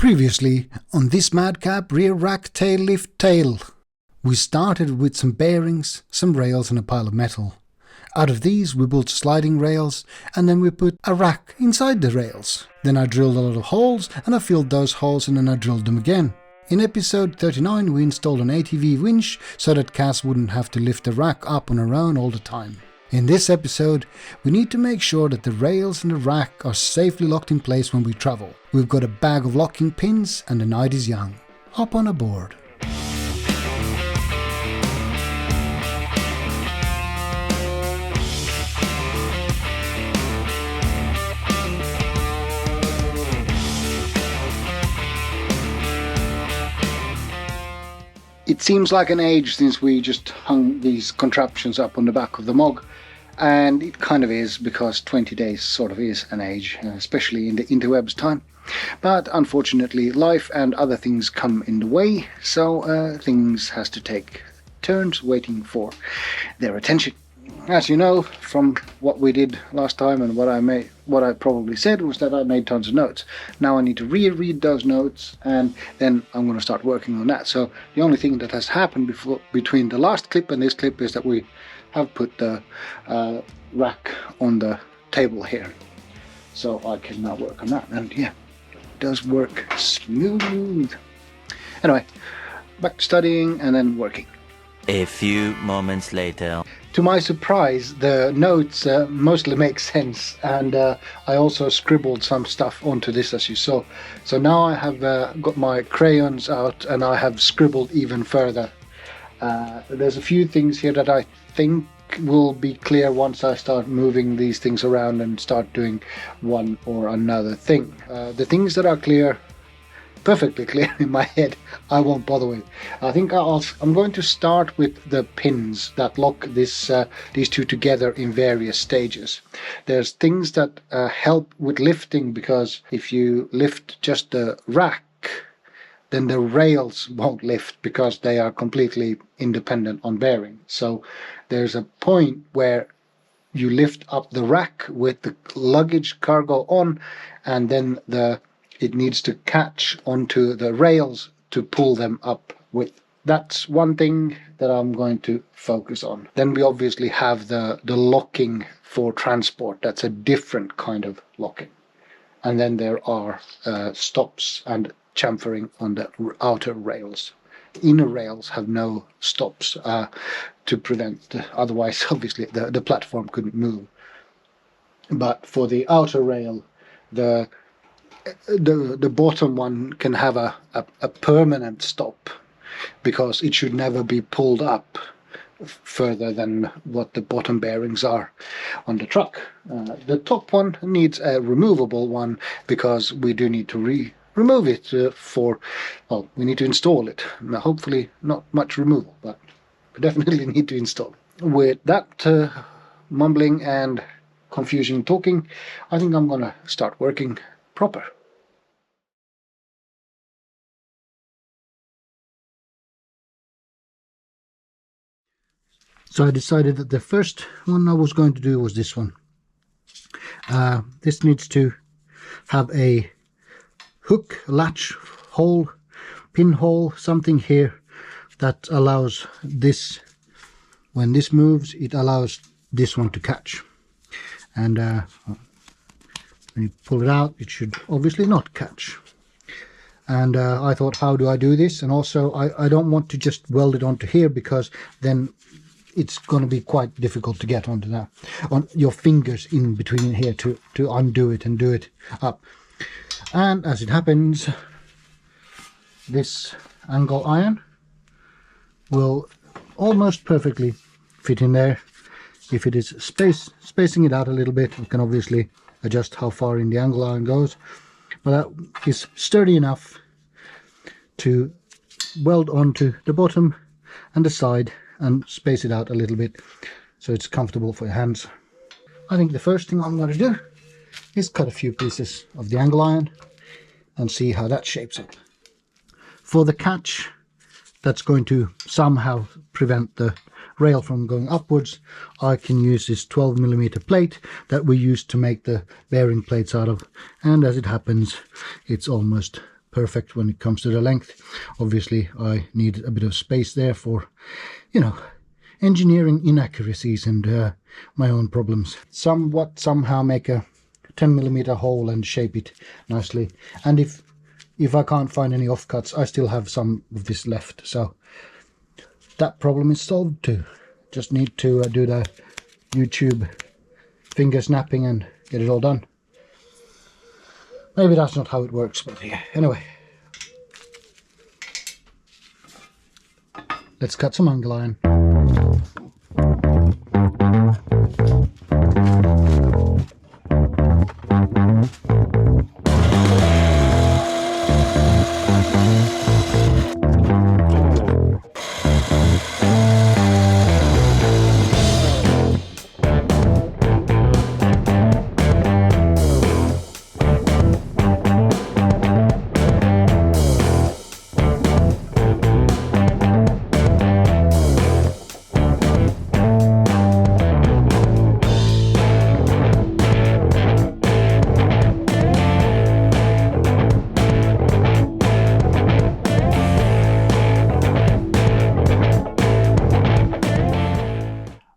Previously on this madcap rear rack tail lift tail, we started with some bearings, some rails and a pile of metal. Out of these we built sliding rails and then we put a rack inside the rails. Then I drilled a lot of holes and I filled those holes and then I drilled them again. In episode 39 we installed an ATV winch so that Cass wouldn't have to lift the rack up on her own all the time. In this episode, we need to make sure that the rails and the rack are safely locked in place when we travel. We've got a bag of locking pins and the night is young. Hop on aboard. It seems like an age since we just hung these contraptions up on the back of the Mog, and it kind of is, because 20 days sort of is an age, especially in the interwebs time. But unfortunately life and other things come in the way, so things has to take turns waiting for their attention. As you know from what we did last time and what I probably said was that I made tons of notes. Now I need to reread those notes and then I'm going to start working on that. So the only thing that has happened between the last clip and this clip is that we have put the rack on the table here. So I can now work on that, and yeah, it does work smooth. Anyway, back to studying and then working. A few moments later. To my surprise, the notes mostly make sense, and I also scribbled some stuff onto this, as you saw. So now I have got my crayons out and I have scribbled even further. There's a few things here that I think will be clear once I start moving these things around and start doing one or another thing. The things that are clear, perfectly clear in my head, I won't bother with. I think I'm going to start with the pins that lock these two together in various stages. There's things that help with lifting, because if you lift just the rack, then the rails won't lift because they are completely independent on bearing. So there's a point where you lift up the rack with the luggage cargo on, and then it needs to catch onto the rails to pull them up with. That's one thing that I'm going to focus on. Then we obviously have the locking for transport. That's a different kind of locking. And then there are stops and chamfering on the outer rails. Inner rails have no stops to prevent, otherwise obviously the platform couldn't move. But for the outer rail, the bottom one can have a permanent stop, because it should never be pulled up further than what the bottom bearings are on the truck. The top one needs a removable one, because we do need to remove it we need to install it. Now, hopefully not much removal, but we definitely need to install it. With that mumbling and confusing talking, I think I'm gonna start working proper. So I decided that the first one I was going to do was this one. This needs to have a hook, latch, hole, pinhole, something here that allows this, when this moves, it allows this one to catch. And when you pull it out, it should obviously not catch. And I thought, how do I do this? And also I don't want to just weld it onto here, because then it's going to be quite difficult to get onto that, on your fingers in between here to undo it and do it up. And as it happens, this angle iron will almost perfectly fit in there. If it is spacing it out a little bit, you can obviously adjust how far in the angle iron goes, but that is sturdy enough to weld onto the bottom and the side and space it out a little bit so it's comfortable for your hands. I think the first thing I'm going to do is cut a few pieces of the angle iron and see how that shapes up. For the catch that's going to somehow prevent the rail from going upwards, I can use this 12mm plate that we used to make the bearing plates out of, and as it happens, it's almost perfect when it comes to the length. Obviously I need a bit of space there for, you know, engineering inaccuracies and my own problems. Somehow make a 10mm hole and shape it nicely. And if I can't find any offcuts, I still have some of this left, so that problem is solved too. Just need to do the YouTube finger snapping and get it all done. Maybe that's not how it works, but yeah, anyway. Let's cut some angle iron.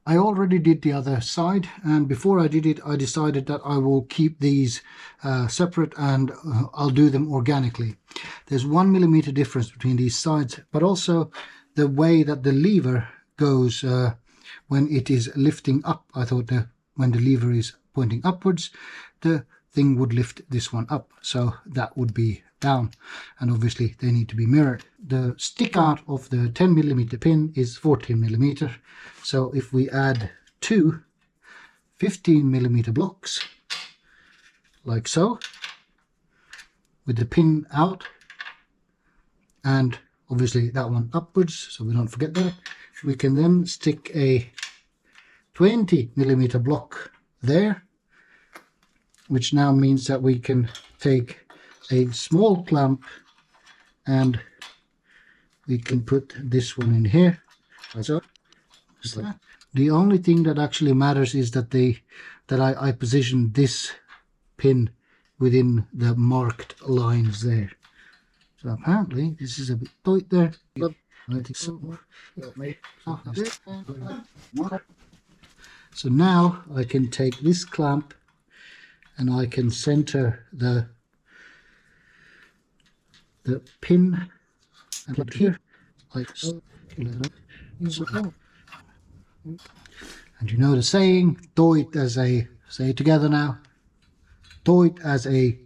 I already did the other side, and before I did it I decided that I will keep these separate and I'll do them organically. There's 1mm difference between these sides, but also the way that the lever goes when it is lifting up. I thought that when the lever is pointing upwards, the thing would lift this one up, so that would be down, and obviously they need to be mirrored. The stick out of the 10mm pin is 14mm, so if we add two 15mm blocks like so, with the pin out and obviously that one upwards, so we don't forget that, we can then stick a 20mm block there, which now means that we can take a small clamp and we can put this one in here, so just like that. The only thing that actually matters is that I position this pin within the marked lines there. So apparently this is a bit tight there. So now I can take this clamp and I can center the pin and put here like so. And you know the saying, do it as a, say it together now, do it as a,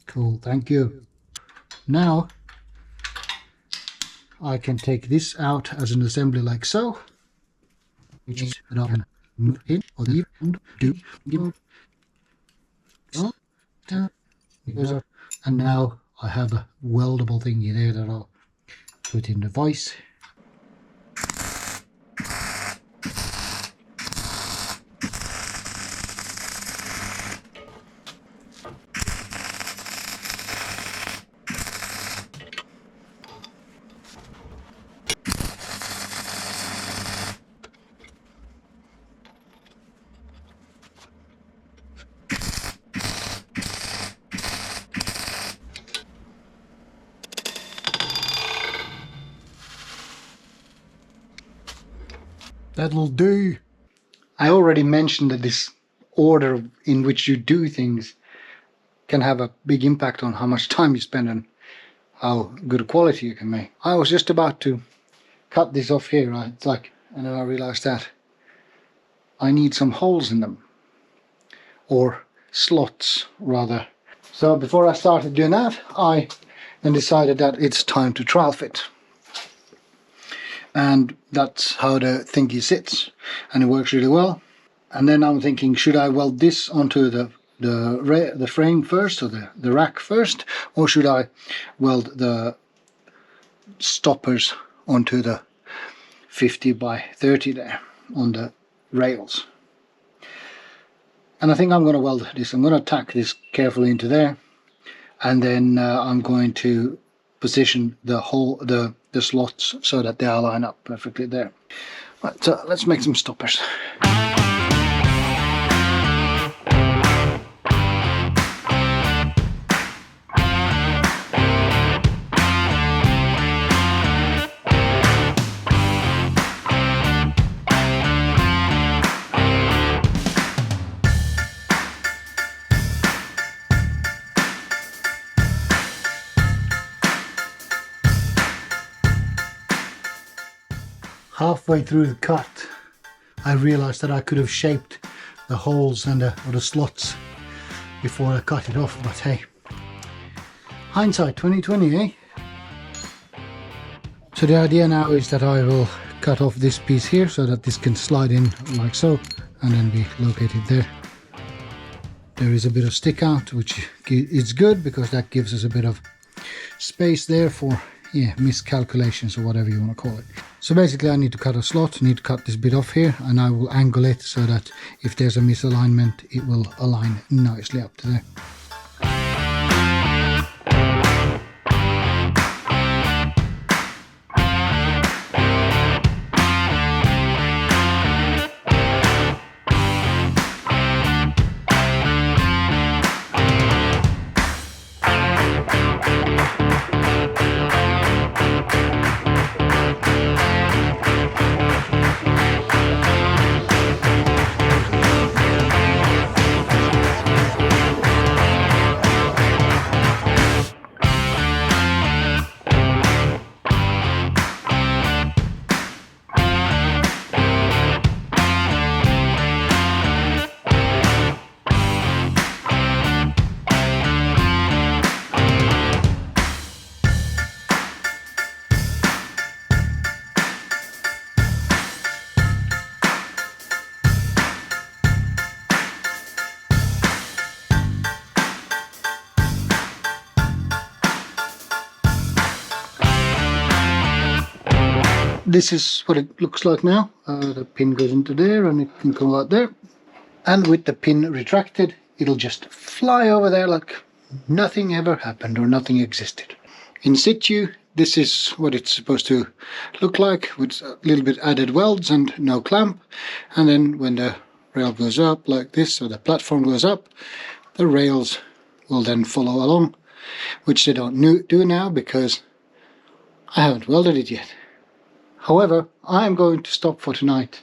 cool, thank you. Now I can take this out as an assembly like so, which is that I can move in or leave and do, and now I have a weldable thingy there that I'll put in the vise. That'll do. I already mentioned that this order in which you do things can have a big impact on how much time you spend and how good a quality you can make. I was just about to cut this off here, right? It's like, and then I realized that I need some holes in them, or slots rather. So before I started doing that, I then decided that it's time to trial fit. And that's how the thingy sits, and it works really well. And then I'm thinking, should I weld this onto the frame first, or the rack first, or should I weld the stoppers onto the 50x30 there on the rails? And I think I'm going to weld this. I'm going to tack this carefully into there, and then I'm going to position the slots so that they all line up perfectly there. Right, so let's make some stoppers. Halfway through the cut, I realized that I could have shaped the holes and the slots before I cut it off, but hey, hindsight 2020, eh? So the idea now is that I will cut off this piece here so that this can slide in like so and then be located there. There is a bit of stick out, which is good because that gives us a bit of space there for miscalculations or whatever you want to call it. So basically I need to cut a slot, need to cut this bit off here, and I will angle it so that if there's a misalignment it will align nicely up to there. This is what it looks like now. The pin goes into there and it can go out there. And with the pin retracted, it'll just fly over there like nothing ever happened or nothing existed. In situ, this is what it's supposed to look like, with a little bit added welds and no clamp. And then when the rail goes up like this, or the platform goes up, the rails will then follow along, which they don't do now because I haven't welded it yet. However, I am going to stop for tonight.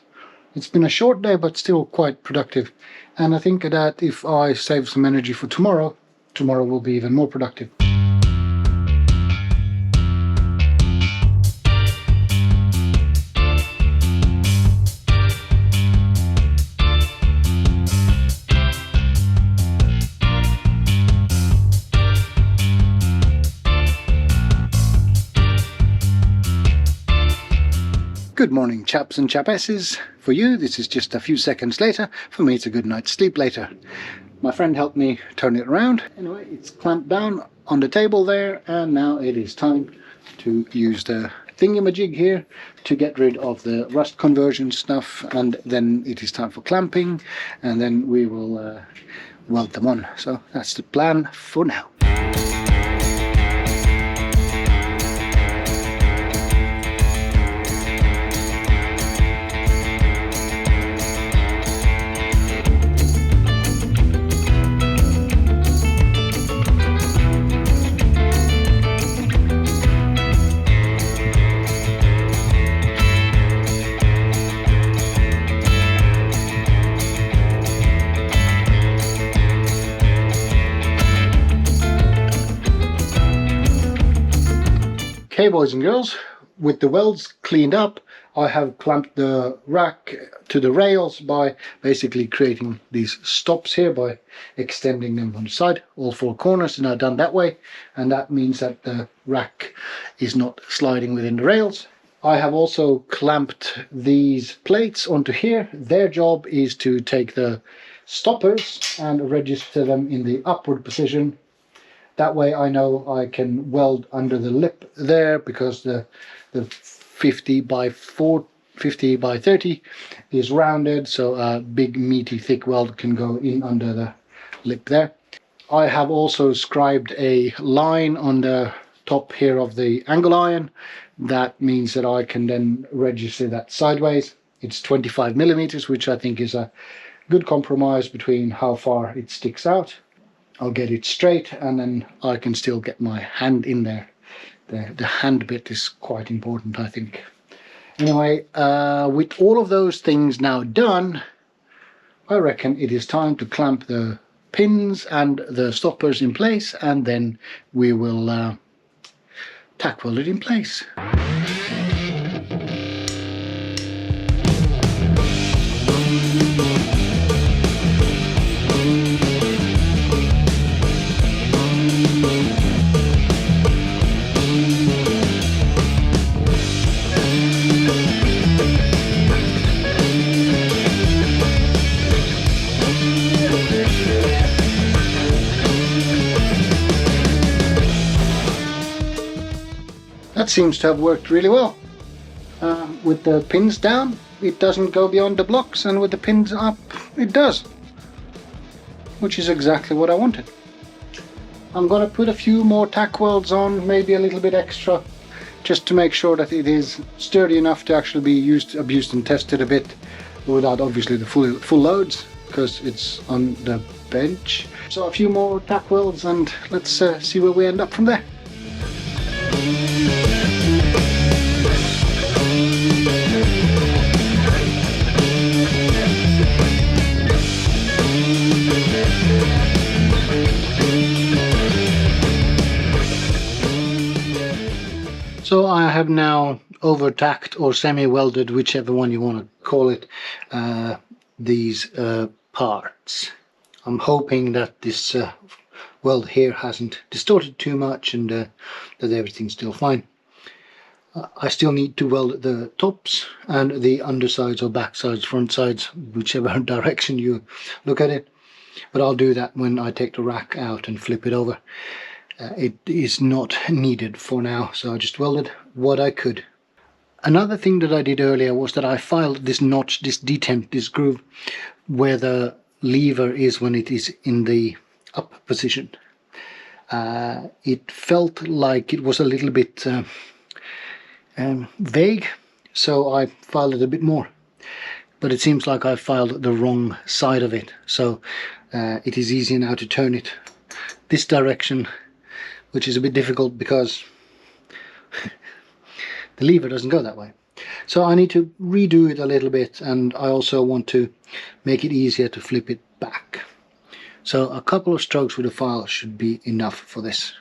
It's been a short day, but still quite productive. And I think that if I save some energy for tomorrow, tomorrow will be even more productive. Good morning, chaps and chapesses. For you, this is just a few seconds later. For me, it's a good night's sleep later. My friend helped me turn it around. Anyway, it's clamped down on the table there, and now it is time to use the thingamajig here to get rid of the rust conversion stuff, and then it is time for clamping, and then we will weld them on. So that's the plan for now. Okay, boys and girls, with the welds cleaned up, I have clamped the rack to the rails by basically creating these stops here by extending them on the side. All four corners are now done that way, and that means that the rack is not sliding within the rails. I have also clamped these plates onto here. Their job is to take the stoppers and register them in the upward position. That way I know I can weld under the lip there, because the 50 by 30 is rounded, so a big meaty thick weld can go in under the lip there. I have also scribed a line on the top here of the angle iron. That means that I can then register that sideways. It's 25 millimeters, which I think is a good compromise between how far it sticks out. I'll get it straight, and then I can still get my hand in there. The hand bit is quite important, I think. Anyway, with all of those things now done, I reckon it is time to clamp the pins and the stoppers in place, and then we will tack weld it in place. That seems to have worked really well. With the pins down, it doesn't go beyond the blocks, and with the pins up, it does. Which is exactly what I wanted. I'm gonna put a few more tack welds on, maybe a little bit extra, just to make sure that it is sturdy enough to actually be used, abused and tested a bit, without obviously the full loads, because it's on the bench. So a few more tack welds, and let's see where we end up from there. So I have now over-tacked or semi-welded, whichever one you want to call it, these parts. I'm hoping that this weld here hasn't distorted too much, and that everything's still fine. I still need to weld the tops and the undersides or backsides, front sides, whichever direction you look at it. But I'll do that when I take the rack out and flip it over. It is not needed for now, so I just welded what I could. Another thing that I did earlier was that I filed this notch, this detent, this groove, where the lever is when it is in the up position. It felt like it was a little bit vague, so I filed it a bit more. But it seems like I filed the wrong side of it, so it is easy now to turn it this direction, which is a bit difficult because the lever doesn't go that way. So I need to redo it a little bit, and I also want to make it easier to flip it back. So a couple of strokes with a file should be enough for this.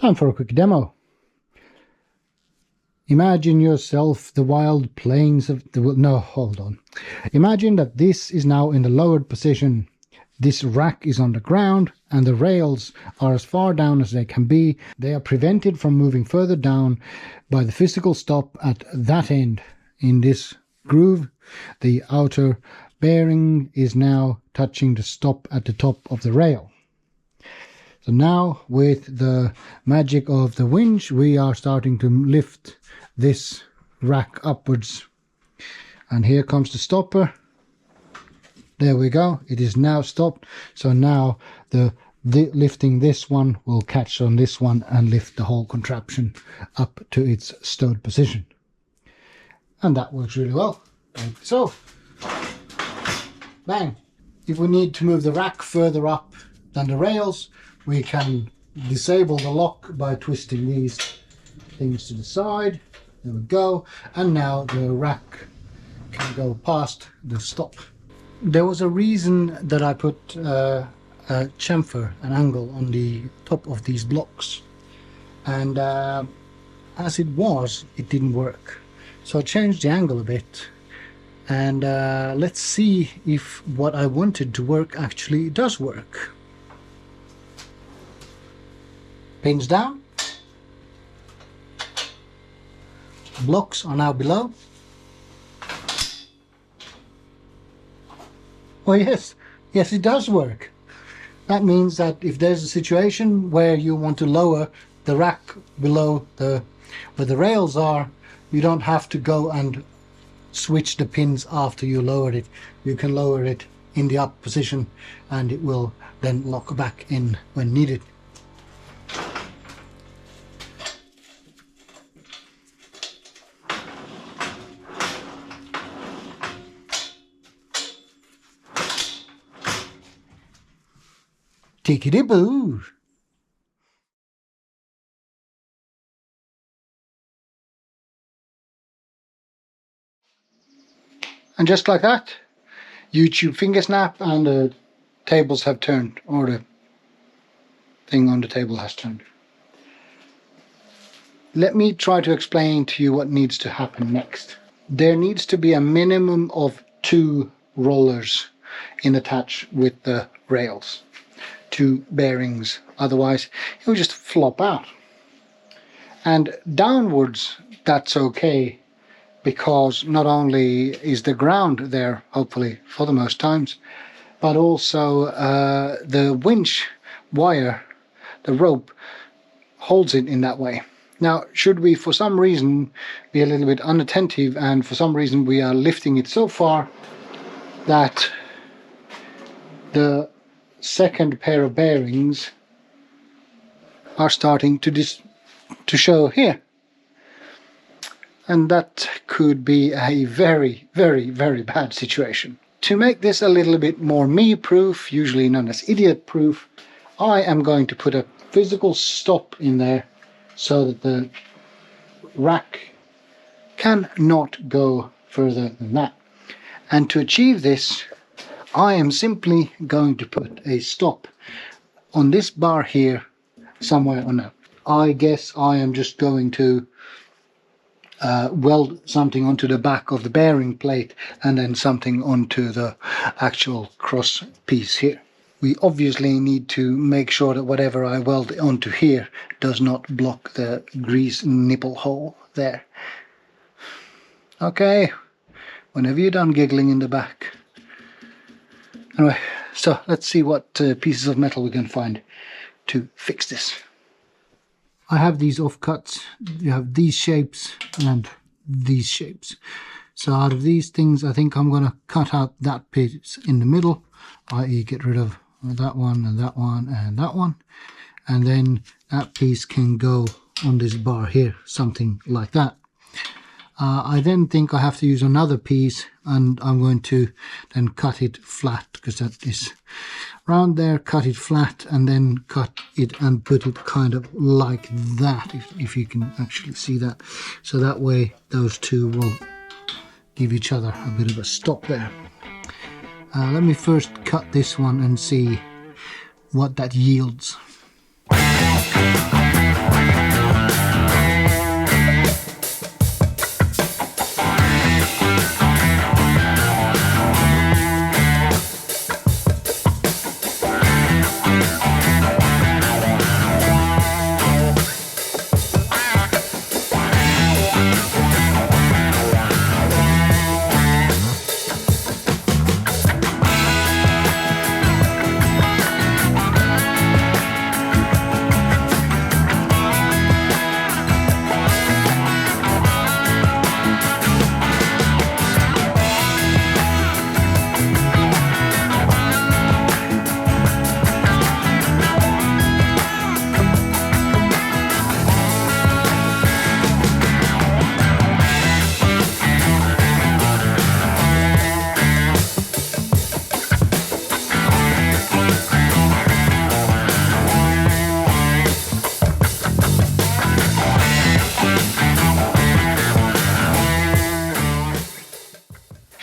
Time for a quick demo. Imagine yourself the wild plains of the... No, hold on. Imagine that this is now in the lowered position. This rack is on the ground and the rails are as far down as they can be. They are prevented from moving further down by the physical stop at that end. In this groove, the outer bearing is now touching the stop at the top of the rail. So now, with the magic of the winch, we are starting to lift this rack upwards. And here comes the stopper. There we go. It is now stopped. So now lifting this one will catch on this one and lift the whole contraption up to its stowed position. And that works really well. Like so. Bang. If we need to move the rack further up than the rails, we can disable the lock by twisting these things to the side. There we go. And now the rack can go past the stop. There was a reason that I put a chamfer, an angle, on the top of these blocks. And as it was, it didn't work. So I changed the angle a bit. And let's see if what I wanted to work actually does work. Pins down. Blocks are now below. Oh yes, yes it does work. That means that if there's a situation where you want to lower the rack below where the rails are, you don't have to go and switch the pins after you lowered it. You can lower it in the up position and it will then lock back in when needed. Tickety-boo! And just like that, YouTube finger snap and the tables have turned, or the thing on the table has turned. Let me try to explain to you what needs to happen next. There needs to be a minimum of 2 rollers in attach with the rails. two bearings, otherwise it will just flop out. And downwards that's okay, because not only is the ground there, hopefully for the most times, but also the winch wire, the rope, holds it in that way. Now, should we for some reason be a little bit unattentive, and for some reason we are lifting it so far that the second pair of bearings are starting to show here, and that could be a very, very, very bad situation. To make this a little bit more me-proof, usually known as idiot-proof, I am going to put a physical stop in there so that the rack cannot go further than that. And to achieve this, I am simply going to put a stop on this bar here somewhere on that. I guess I am just going to weld something onto the back of the bearing plate and then something onto the actual cross piece here. We obviously need to make sure that whatever I weld onto here does not block the grease nipple hole there. Okay, whenever you're done giggling in the back. Anyway, so let's see what pieces of metal we can find to fix this. I have these offcuts. You have these shapes and these shapes. So out of these things, I think I'm going to cut out that piece in the middle, i.e. get rid of that one and that one and that one. And then that piece can go on this bar here, something like that. I then think I have to use another piece, and I'm going to then cut it flat, because that is round there, cut it flat, and then cut it and put it kind of like that, if you can actually see that. So that way those two will give each other a bit of a stop there. Let me first cut this one and see what that yields.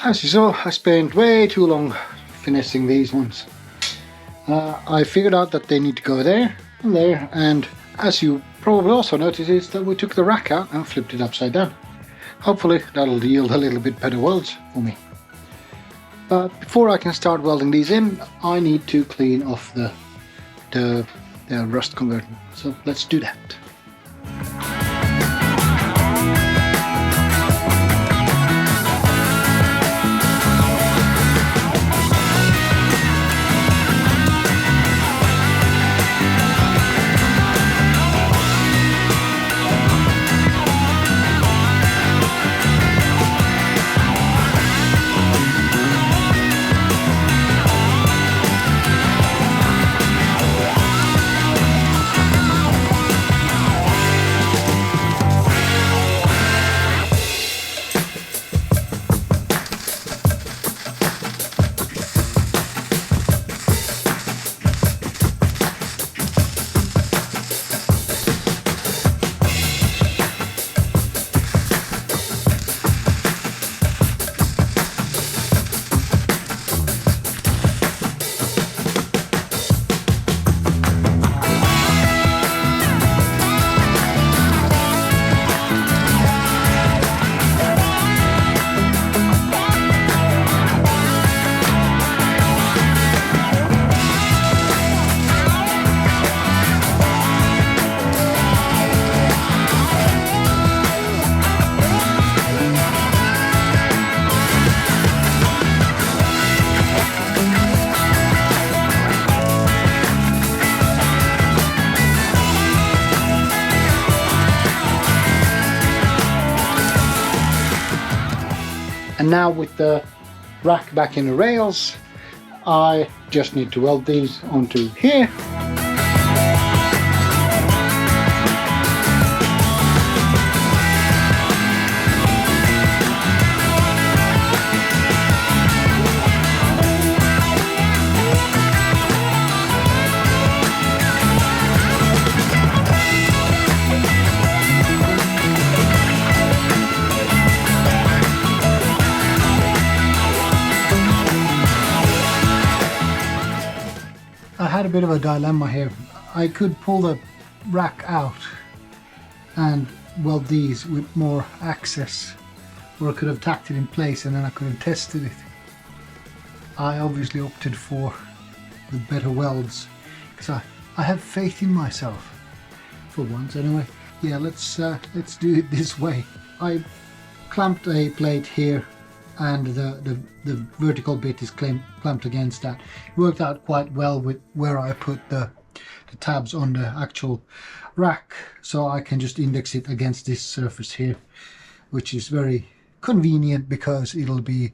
As you saw, I spent way too long finessing these ones. I figured out that they need to go there and there, and as you probably also noticed, is that we took the rack out and flipped it upside down. Hopefully that'll yield a little bit better welds for me. But before I can start welding these in, I need to clean off the rust converter. So let's do that. now with the rack back in the rails, I just need to weld these onto here. I had a bit of a dilemma here. I could pull the rack out and weld these with more access, or I could have tacked it in place and then I could have tested it. I obviously opted for the better welds because I have faith in myself for once anyway. Yeah, let's do it this way. I clamped a plate here and the vertical bit is clamped against that. It worked out quite well with where I put the tabs on the actual rack, so I can just index it against this surface here, which is very convenient because it'll be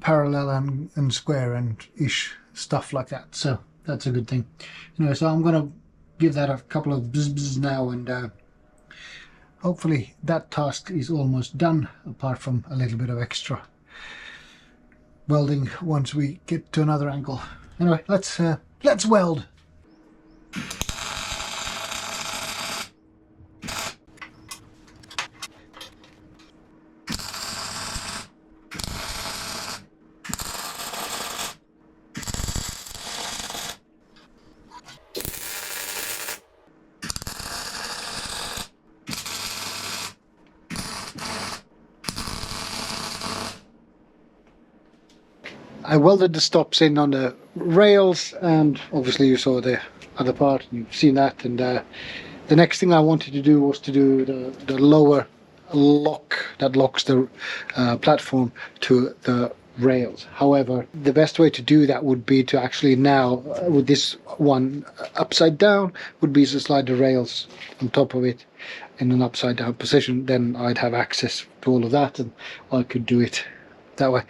parallel and square and ish stuff like that, so that's a good thing. Anyway, so I'm gonna give that a couple of bzz now, and hopefully that task is almost done, apart from a little bit of extra welding once we get to another angle. Anyway, let's weld. I welded the stops in on the rails, and obviously you saw the other part, you've seen that, and the next thing I wanted to do was to do the lower lock that locks the platform to the rails. However, the best way to do that would be to actually now, with this one upside down, would be to slide the rails on top of it in an upside down position. Then I'd have access to all of that and I could do it that way.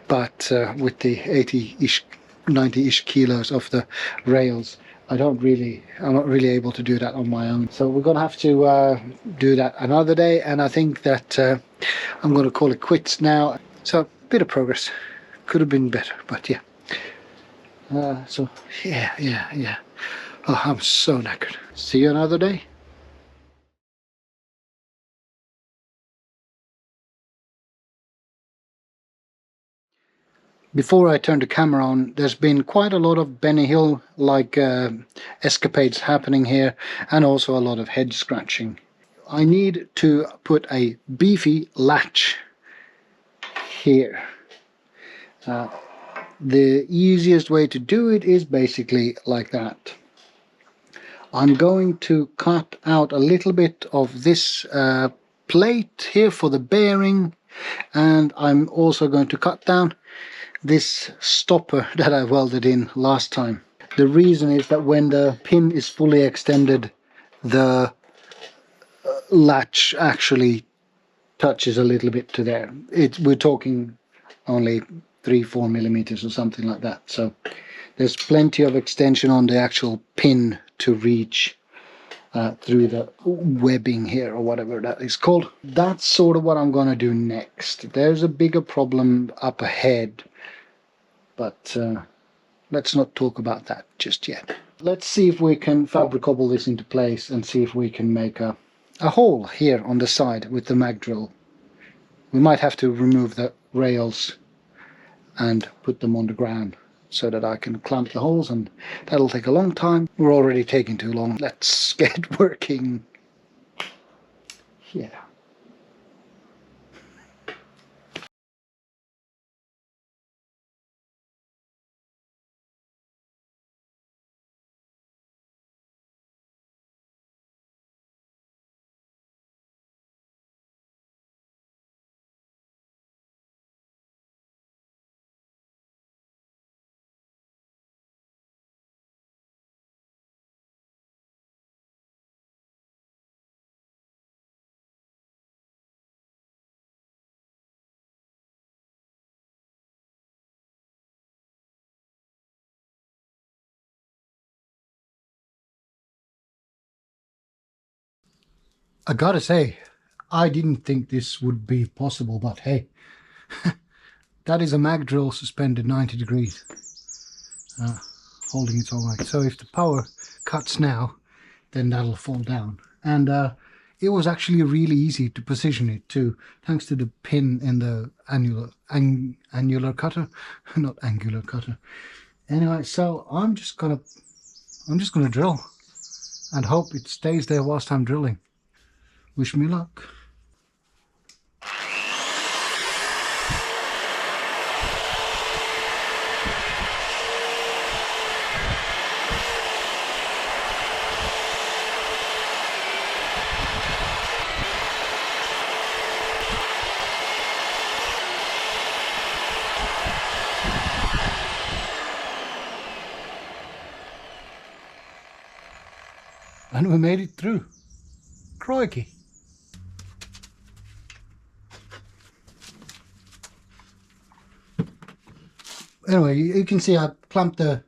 But with the 80-ish, 90-ish kilos of the rails, I'm not really able to do that on my own. So we're gonna have to do that another day, and I think that I'm gonna call it quits now. So a bit of progress, could have been better, but yeah. So yeah. Oh, I'm so knackered. See you another day. Before I turn the camera on, there's been quite a lot of Benny Hill like escapades happening here, and also a lot of head scratching. I need to put a beefy latch here. The easiest way to do it is basically like that. I'm going to cut out a little bit of this plate here for the bearing, and I'm also going to cut down this stopper that I welded in last time. The reason is that when the pin is fully extended, the latch actually touches a little bit to there. We're talking only 3-4 millimeters or something like that, so there's plenty of extension on the actual pin to reach through the webbing here, or whatever that is called. That's sort of what I'm gonna do next. There's a bigger problem up ahead, but let's not talk about that just yet. Let's see if we can fabricable this into place and see if we can make a hole here on the side with the mag drill. We might have to remove the rails and put them on the ground so that I can clamp the holes, and that'll take a long time. We're already taking too long. Let's get working. Yeah. I gotta say, I didn't think this would be possible, but hey, that is a mag drill suspended 90 degrees, holding its own weight. So if the power cuts now, then that'll fall down. And it was actually really easy to position it too, thanks to the pin in the angular cutter, not angular cutter. Anyway, so I'm just gonna drill and hope it stays there whilst I'm drilling. Wish me luck. And we made it through. Crikey. Anyway, you can see I clamped the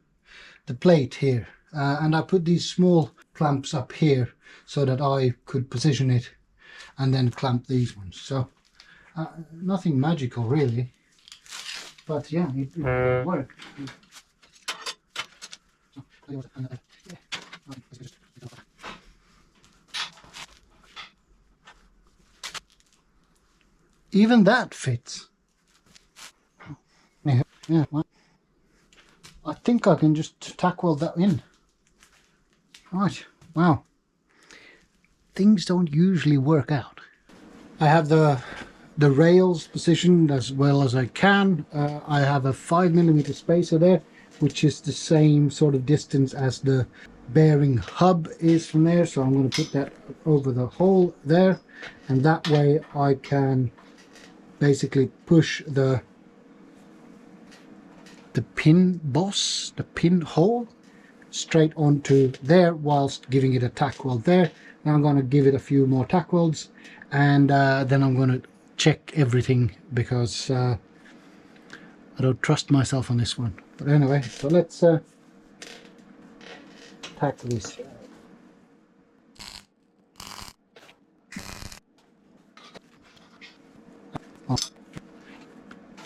plate here, and I put these small clamps up here so that I could position it and then clamp these ones. So nothing magical really, but yeah, it worked. Even that fits. Yeah, well, I think I can just tack weld that in. Right, wow. Things don't usually work out. I have the rails positioned as well as I can. I have a 5mm spacer there, which is the same sort of distance as the bearing hub is from there. So I'm going to put that over the hole there, and that way I can basically push the pin boss, the pin hole, straight onto there whilst giving it a tack weld there. Now I'm going to give it a few more tack welds, and then I'm going to check everything because I don't trust myself on this one. But anyway, so let's tack this.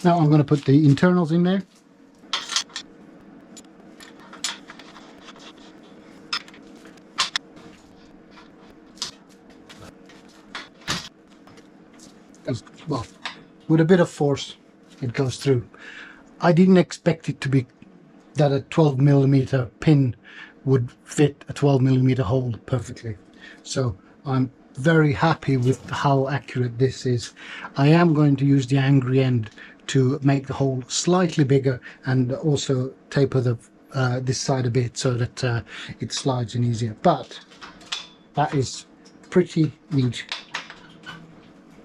Now I'm going to put the internals in there. Well, with a bit of force it goes through. I didn't expect it to be that a 12mm pin would fit a 12mm hole perfectly, so I'm very happy with how accurate this is. I am going to use the angry end to make the hole slightly bigger and also taper the this side a bit so that it slides in easier, but that is pretty neat.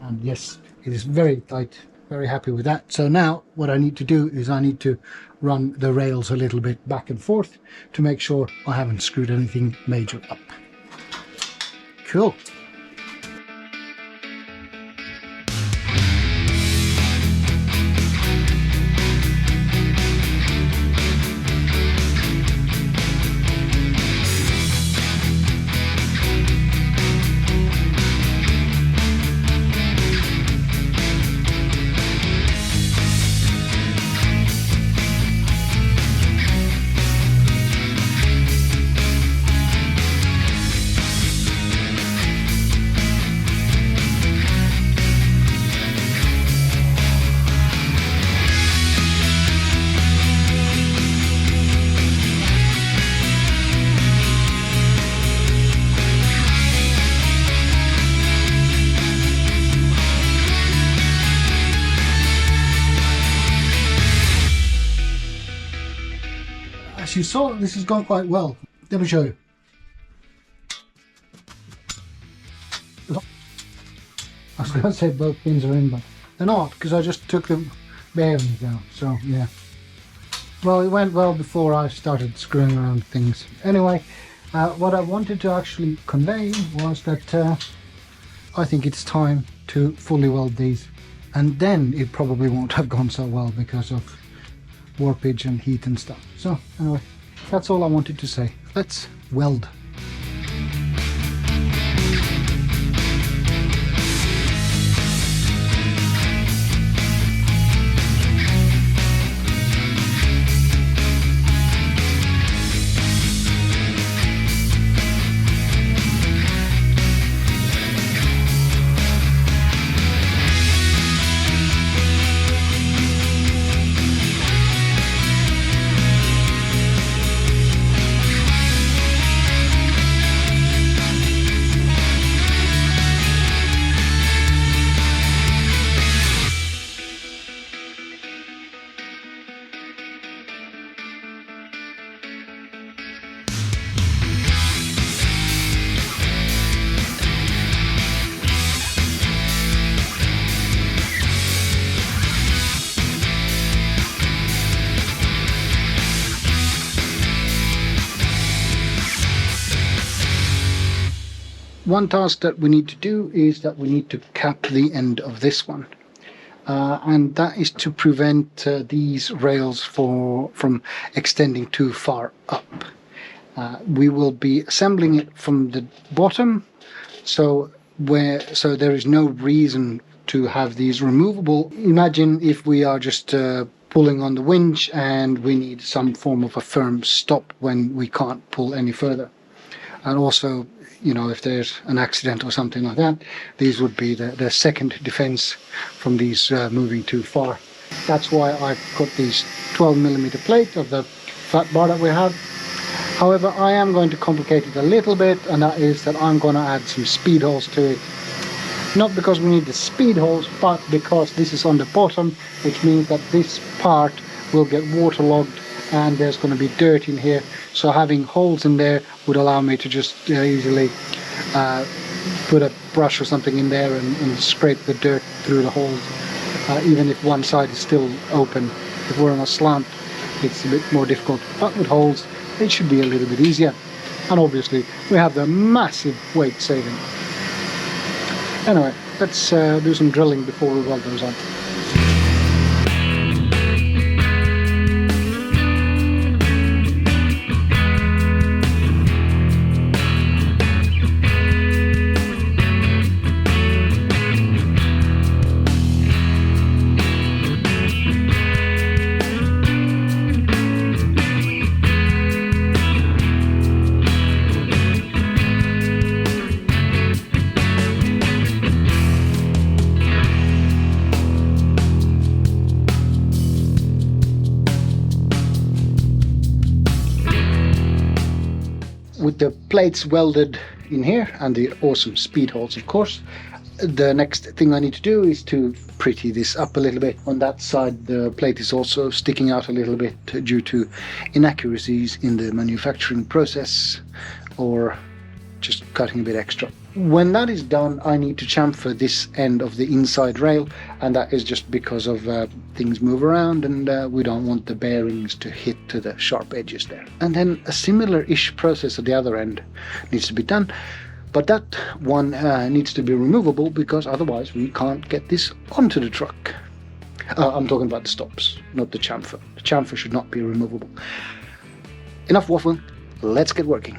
And yes, it is very tight, very happy with that. So now what I need to do is I need to run the rails a little bit back and forth to make sure I haven't screwed anything major up. Cool. As you saw, this has gone quite well. Let me show you. I was going to say both pins are in, but they're not, because I just took the bearings out. So yeah, well, it went well before I started screwing around things. Anyway, what I wanted to actually convey was that I think it's time to fully weld these, and then it probably won't have gone so well because of warpage and heat and stuff. So anyway, that's all I wanted to say. Let's weld. one task that we need to do is that we need to cap the end of this one. And that is to prevent these rails from extending too far up. We will be assembling it from the bottom, so there is no reason to have these removable. Imagine if we are just pulling on the winch and we need some form of a firm stop when we can't pull any further. And also, you know, if there's an accident or something like that, these would be the second defense from these moving too far. That's why I've got these 12mm plate of the flat bar that we have. However, I am going to complicate it a little bit, and that is that I'm going to add some speed holes to it. Not because we need the speed holes, but because this is on the bottom, which means that this part will get waterlogged and there's going to be dirt in here. So having holes in there would allow me to just easily put a brush or something in there and scrape the dirt through the holes, even if one side is still open. If we're on a slant, it's a bit more difficult, but with holes it should be a little bit easier. And obviously we have the massive weight saving. Anyway, let's do some drilling before we weld those on. With the plates welded in here and the awesome speed holes, of course, the next thing I need to do is to pretty this up a little bit. On that side the plate is also sticking out a little bit due to inaccuracies in the manufacturing process or just cutting a bit extra. When that is done, I need to chamfer this end of the inside rail, and that is just because of things move around and we don't want the bearings to hit to the sharp edges there. And then a similar-ish process at the other end needs to be done, but that one needs to be removable because otherwise we can't get this onto the truck. I'm talking about the stops, not the chamfer. The chamfer should not be removable. Enough waffling, let's get working.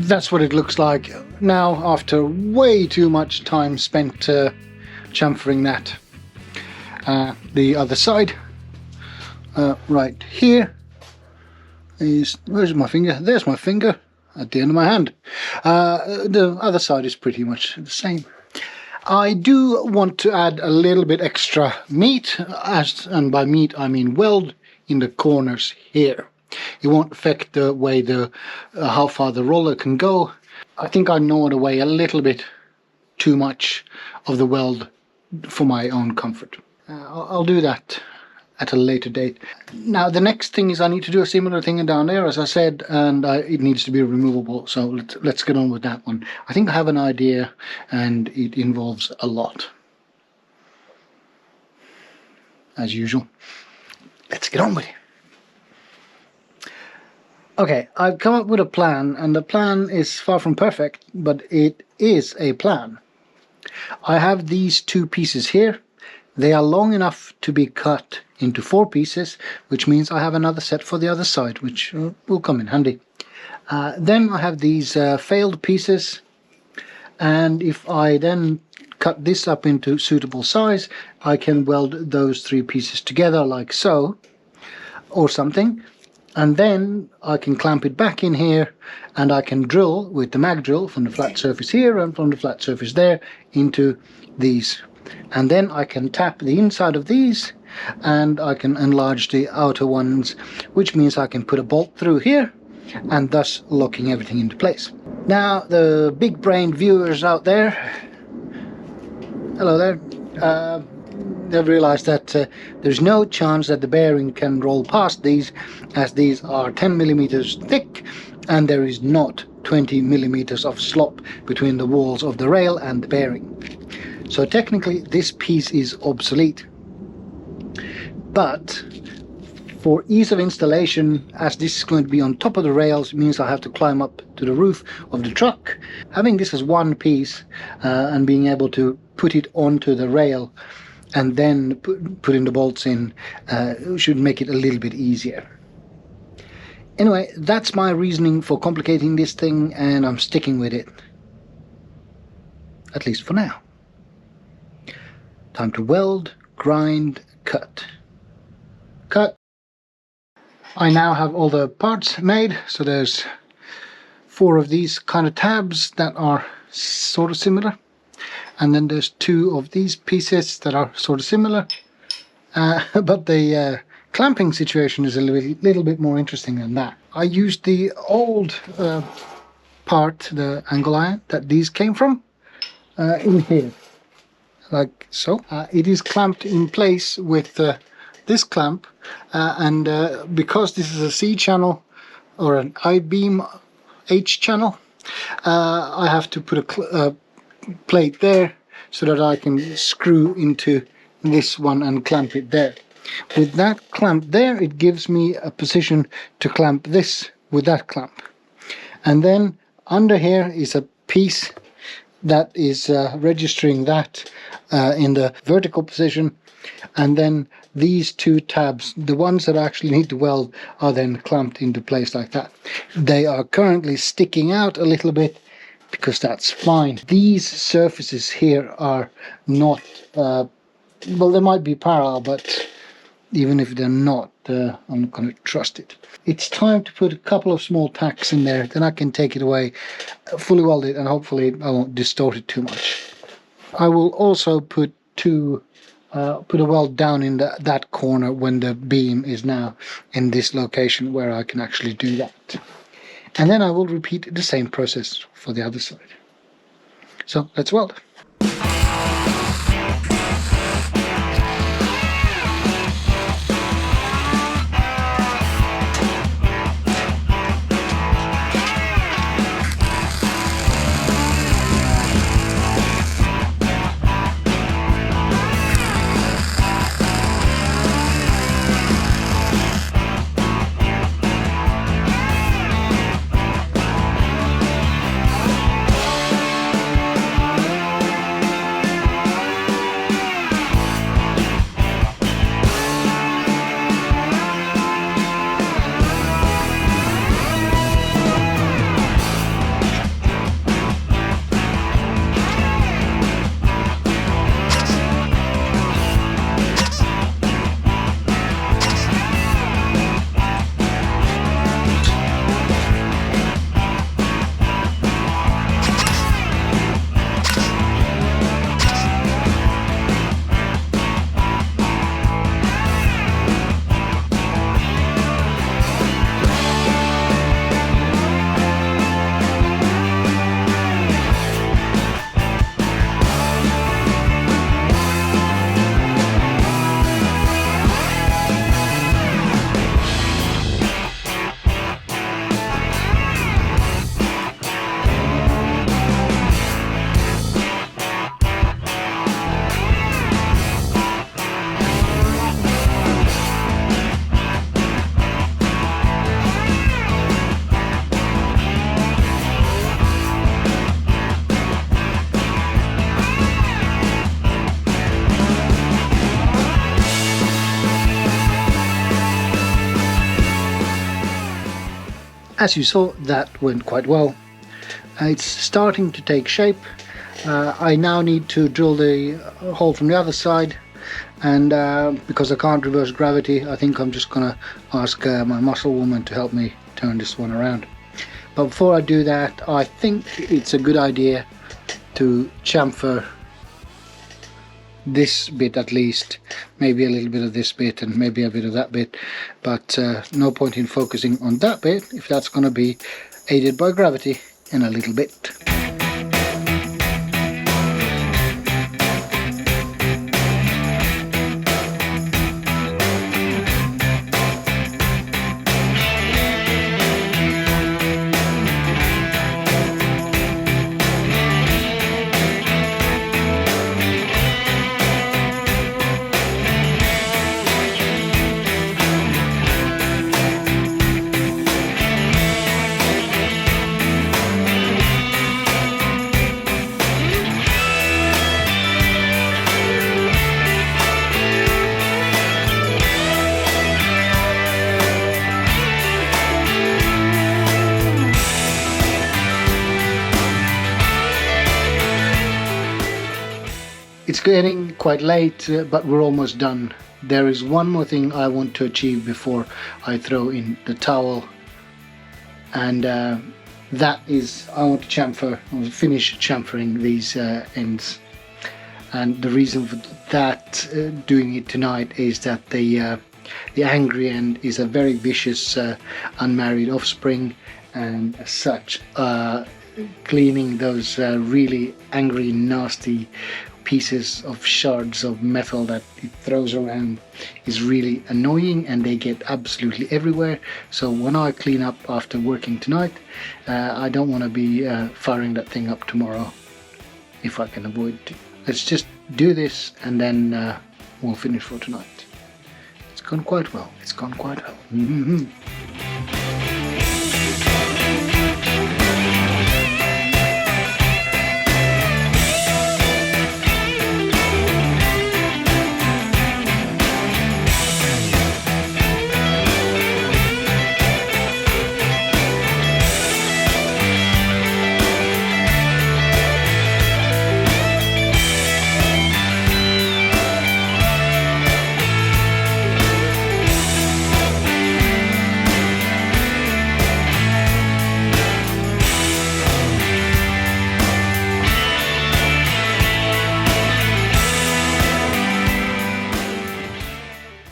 That's what it looks like now after way too much time spent chamfering that. The other side, right here, is, where's my finger? There's my finger at the end of my hand. The other side is pretty much the same. I do want to add a little bit extra meat, and by meat I mean weld, in the corners here. It won't affect the way how far the roller can go. I think I gnawed away a little bit too much of the weld for my own comfort. I'll do that at a later date. Now the next thing is I need to do a similar thing down there, as I said, and it needs to be removable, so let's get on with that one. I think I have an idea, and it involves a lot, as usual. Let's get on with it. Okay, I've come up with a plan, and the plan is far from perfect, but it is a plan. I have these two pieces here. They are long enough to be cut into 4 pieces, which means I have another set for the other side, which will come in handy. Then I have these failed pieces, and if I then cut this up into suitable size, I can weld those 3 pieces together like so, or something. And then I can clamp it back in here, and I can drill with the mag drill from the flat surface here and from the flat surface there into these. And then I can tap the inside of these, and I can enlarge the outer ones, which means I can put a bolt through here, and thus locking everything into place. Now the big brain viewers out there, hello there, they've realized that there's no chance that the bearing can roll past these, as these are 10 millimeters thick, and there is not 20 millimeters of slop between the walls of the rail and the bearing. So technically this piece is obsolete, but for ease of installation, as this is going to be on top of the rails, it means I have to climb up to the roof of the truck. Having this as one piece and being able to put it onto the rail and then putting the bolts in should make it a little bit easier. Anyway, that's my reasoning for complicating this thing, and I'm sticking with it, at least for now. Time to weld, grind, cut. Cut. I now have all the parts made, so there's 4 of these kind of tabs that are sort of similar, and then there's 2 of these pieces that are sort of similar, but the clamping situation is a little bit more interesting than that. I used the old part, the angle iron that these came from, in here, like so. It is clamped in place with this clamp, and because this is a C channel or an I-beam H channel, I have to put a plate there so that I can screw into this one and clamp it there. With that clamp there, it gives me a position to clamp this with that clamp. And then under here is a piece that is registering that in the vertical position, and then these 2 tabs, the ones that I actually need to weld, are then clamped into place like that. They are currently sticking out a little bit, because that's fine. These surfaces here are not, well, they might be parallel, but even if they're not, I'm not going to trust it. It's time to put a couple of small tacks in there, then I can take it away, fully weld it, and hopefully I won't distort it too much. I will also put a weld down in that corner when the beam is now in this location where I can actually do that. And then I will repeat the same process for the other side. So let's weld. As you saw, that went quite well. It's starting to take shape. I now need to drill the hole from the other side, and because I can't reverse gravity, I think I'm just gonna ask my muscle woman to help me turn this one around. But before I do that, I think it's a good idea to chamfer this bit at least, maybe a little bit of this bit and maybe a bit of that bit, but no point in focusing on that bit if that's going to be aided by gravity in a little bit. It's getting quite late, but we're almost done. There is one more thing I want to achieve before I throw in the towel, and that is I want to chamfer, or finish chamfering these ends. And the reason for that, doing it tonight, is that the angry end is a very vicious unmarried offspring, and as such cleaning those really angry, nasty pieces of shards of metal that it throws around is really annoying, and they get absolutely everywhere. So when I clean up after working tonight, I don't want to be firing that thing up tomorrow if I can avoid it. Let's just do this and then we'll finish for tonight. It's gone quite well. It's gone quite well.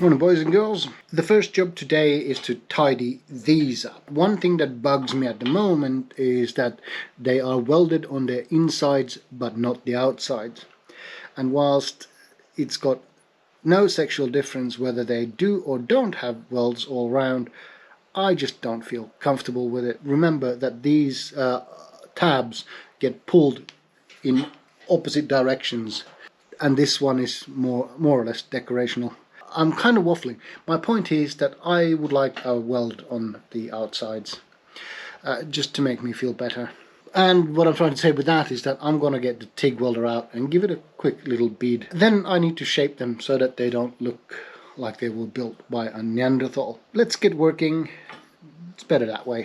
Morning, boys and girls. The first job today is to tidy these up. One thing that bugs me at the moment is that they are welded on the insides but not the outsides. And whilst it's got no sexual difference whether they do or don't have welds all round, I just don't feel comfortable with it. Remember that these tabs get pulled in opposite directions, and this one is more or less decorational. I'm kind of waffling. My point is that I would like a weld on the outsides, just to make me feel better. And what I'm trying to say with that is that I'm going to get the TIG welder out and give it a quick little bead. Then I need to shape them so that they don't look like they were built by a Neanderthal. Let's get working. It's better that way.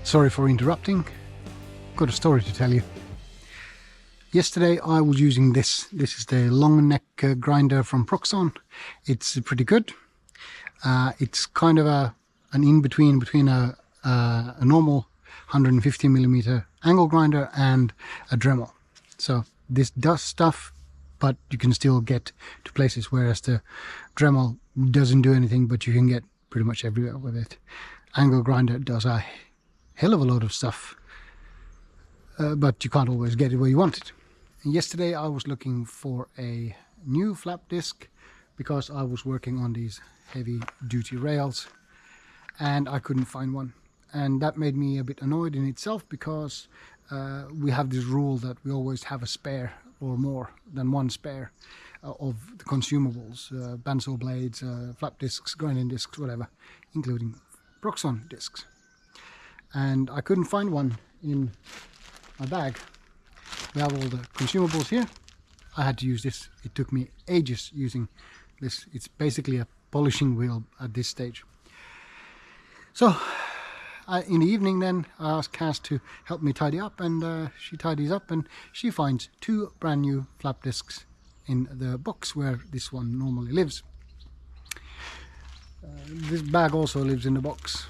Sorry for interrupting. Got a story to tell you. Yesterday I was using this. This is the long neck grinder from Proxon. It's pretty good. It's kind of an in-between between a normal 150mm angle grinder and a Dremel. So this does stuff, but you can still get to places, whereas the Dremel doesn't do anything, but you can get pretty much everywhere with it. Angle grinder does a hell of a lot of stuff, but you can't always get it where you want it. And yesterday I was looking for a new flap disc because I was working on these heavy duty rails and I couldn't find one, and that made me a bit annoyed in itself, because we have this rule that we always have a spare or more than one spare of the consumables, bandsaw blades, flap discs, grinding discs, whatever, including Proxon discs. And I couldn't find one in my bag. We have all the consumables here. I had to use this. It took me ages using this. It's basically a polishing wheel at this stage. So in the evening then I asked Cass to help me tidy up, and she tidies up and she finds two brand new flap discs in the box where this one normally lives. This bag also lives in the box,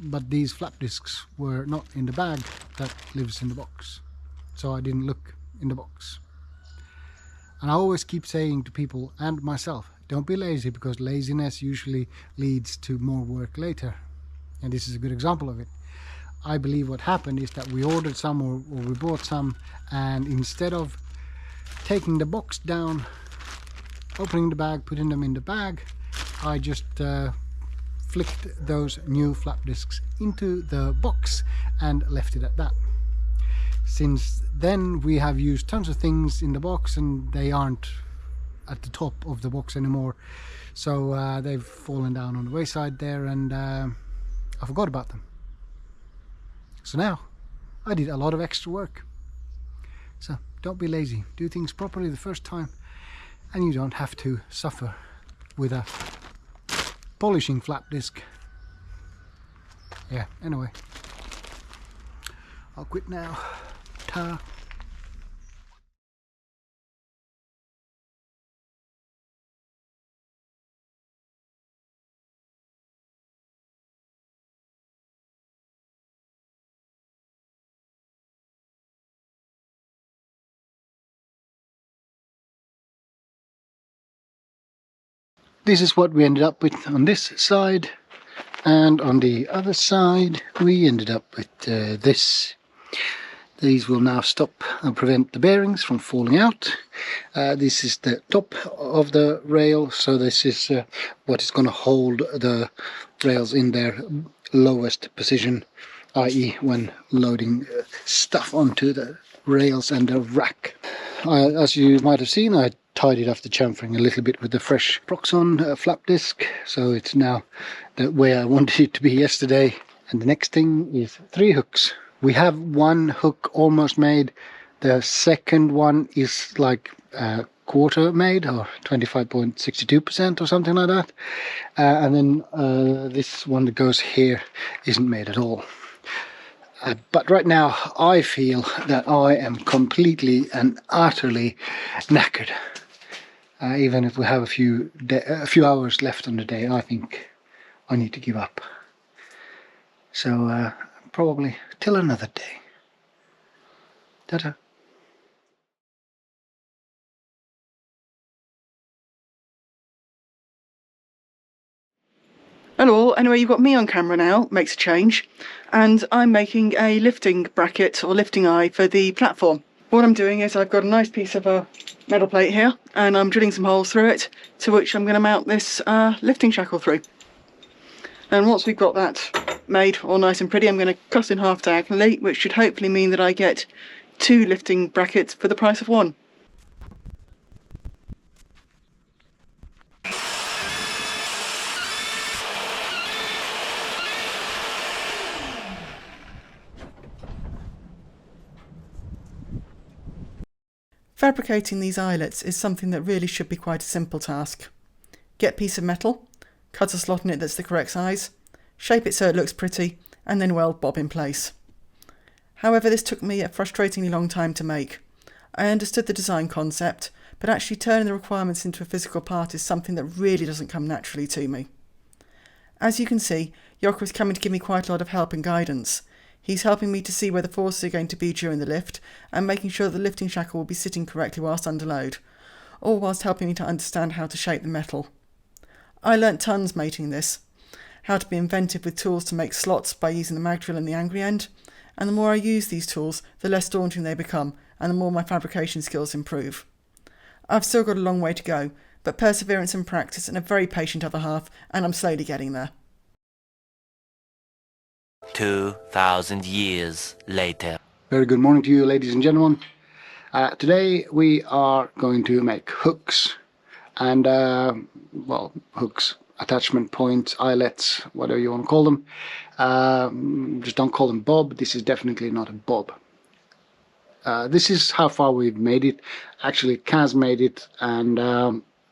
but these flap discs were not in the bag that lives in the box, so I didn't look in the box. And I always keep saying to people and myself, don't be lazy, because laziness usually leads to more work later, and this is a good example of it. I believe what happened is that we ordered some or we bought some, and instead of taking the box down, opening the bag, putting them in the bag, I just flicked those new flap discs into the box and left it at that. Since then we have used tons of things in the box and they aren't at the top of the box anymore, so they've fallen down on the wayside there, and I forgot about them. So now I did a lot of extra work. So don't be lazy, do things properly the first time, and you don't have to suffer with a polishing flap disc. Yeah, anyway, I'll quit now. Ta. This is what we ended up with on this side, and on the other side we ended up with this. These will now stop and prevent the bearings from falling out. This is the top of the rail, so this is what is going to hold the rails in their lowest position, i.e. when loading stuff onto the rails and the rack. As you might have seen, I tidied off the chamfering a little bit with the fresh Proxon flap disc, so it's now the way I wanted it to be yesterday. And the next thing is 3 hooks. We have one hook almost made. The second one is like a quarter made, or 25.62% or something like that. And then this one that goes here isn't made at all. But right now I feel that I am completely and utterly knackered. Even if we have a few hours left on the day, I think I need to give up. So probably till another day. Ta-ta. Hello all, anyway you've got me on camera now, makes a change, and I'm making a lifting bracket or lifting eye for the platform. What I'm doing is I've got a nice piece of a metal plate here, and I'm drilling some holes through it, to which I'm going to mount this lifting shackle through. And once we've got that made all nice and pretty, I'm going to cut in half diagonally, which should hopefully mean that I get 2 lifting brackets for the price of 1. Fabricating these eyelets is something that really should be quite a simple task. Get a piece of metal, cut a slot in it that's the correct size, shape it so it looks pretty, and then weld bob in place. However, this took me a frustratingly long time to make. I understood the design concept, but actually turning the requirements into a physical part is something that really doesn't come naturally to me. As you can see, Yoko is coming to give me quite a lot of help and guidance. He's helping me to see where the forces are going to be during the lift and making sure that the lifting shackle will be sitting correctly whilst under load, all whilst helping me to understand how to shape the metal. I learnt tons mating this, how to be inventive with tools to make slots by using the mag drill and the angry end, and the more I use these tools, the less daunting they become, and the more my fabrication skills improve. I've still got a long way to go, but perseverance and practice and a very patient other half, and I'm slowly getting there. 2,000 years later. Very good morning to you, ladies and gentlemen. Today we are going to make hooks and, well, hooks, attachment points, eyelets, whatever you want to call them. Just don't call them bob. This is definitely not a bob. This is how far we've made it. Actually, Kaz made it, and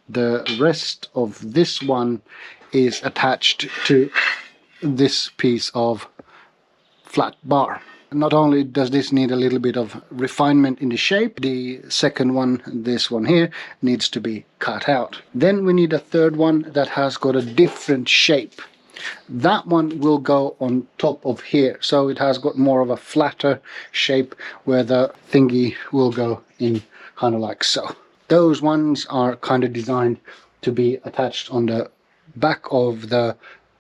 the rest of this one is attached to this piece of flat bar. Not only does this need a little bit of refinement in the shape, the second one, this one here, needs to be cut out. Then we need a third one that has got a different shape. That one will go on top of here, so it has got more of a flatter shape where the thingy will go in kind of like so. Those ones are kind of designed to be attached on the back of the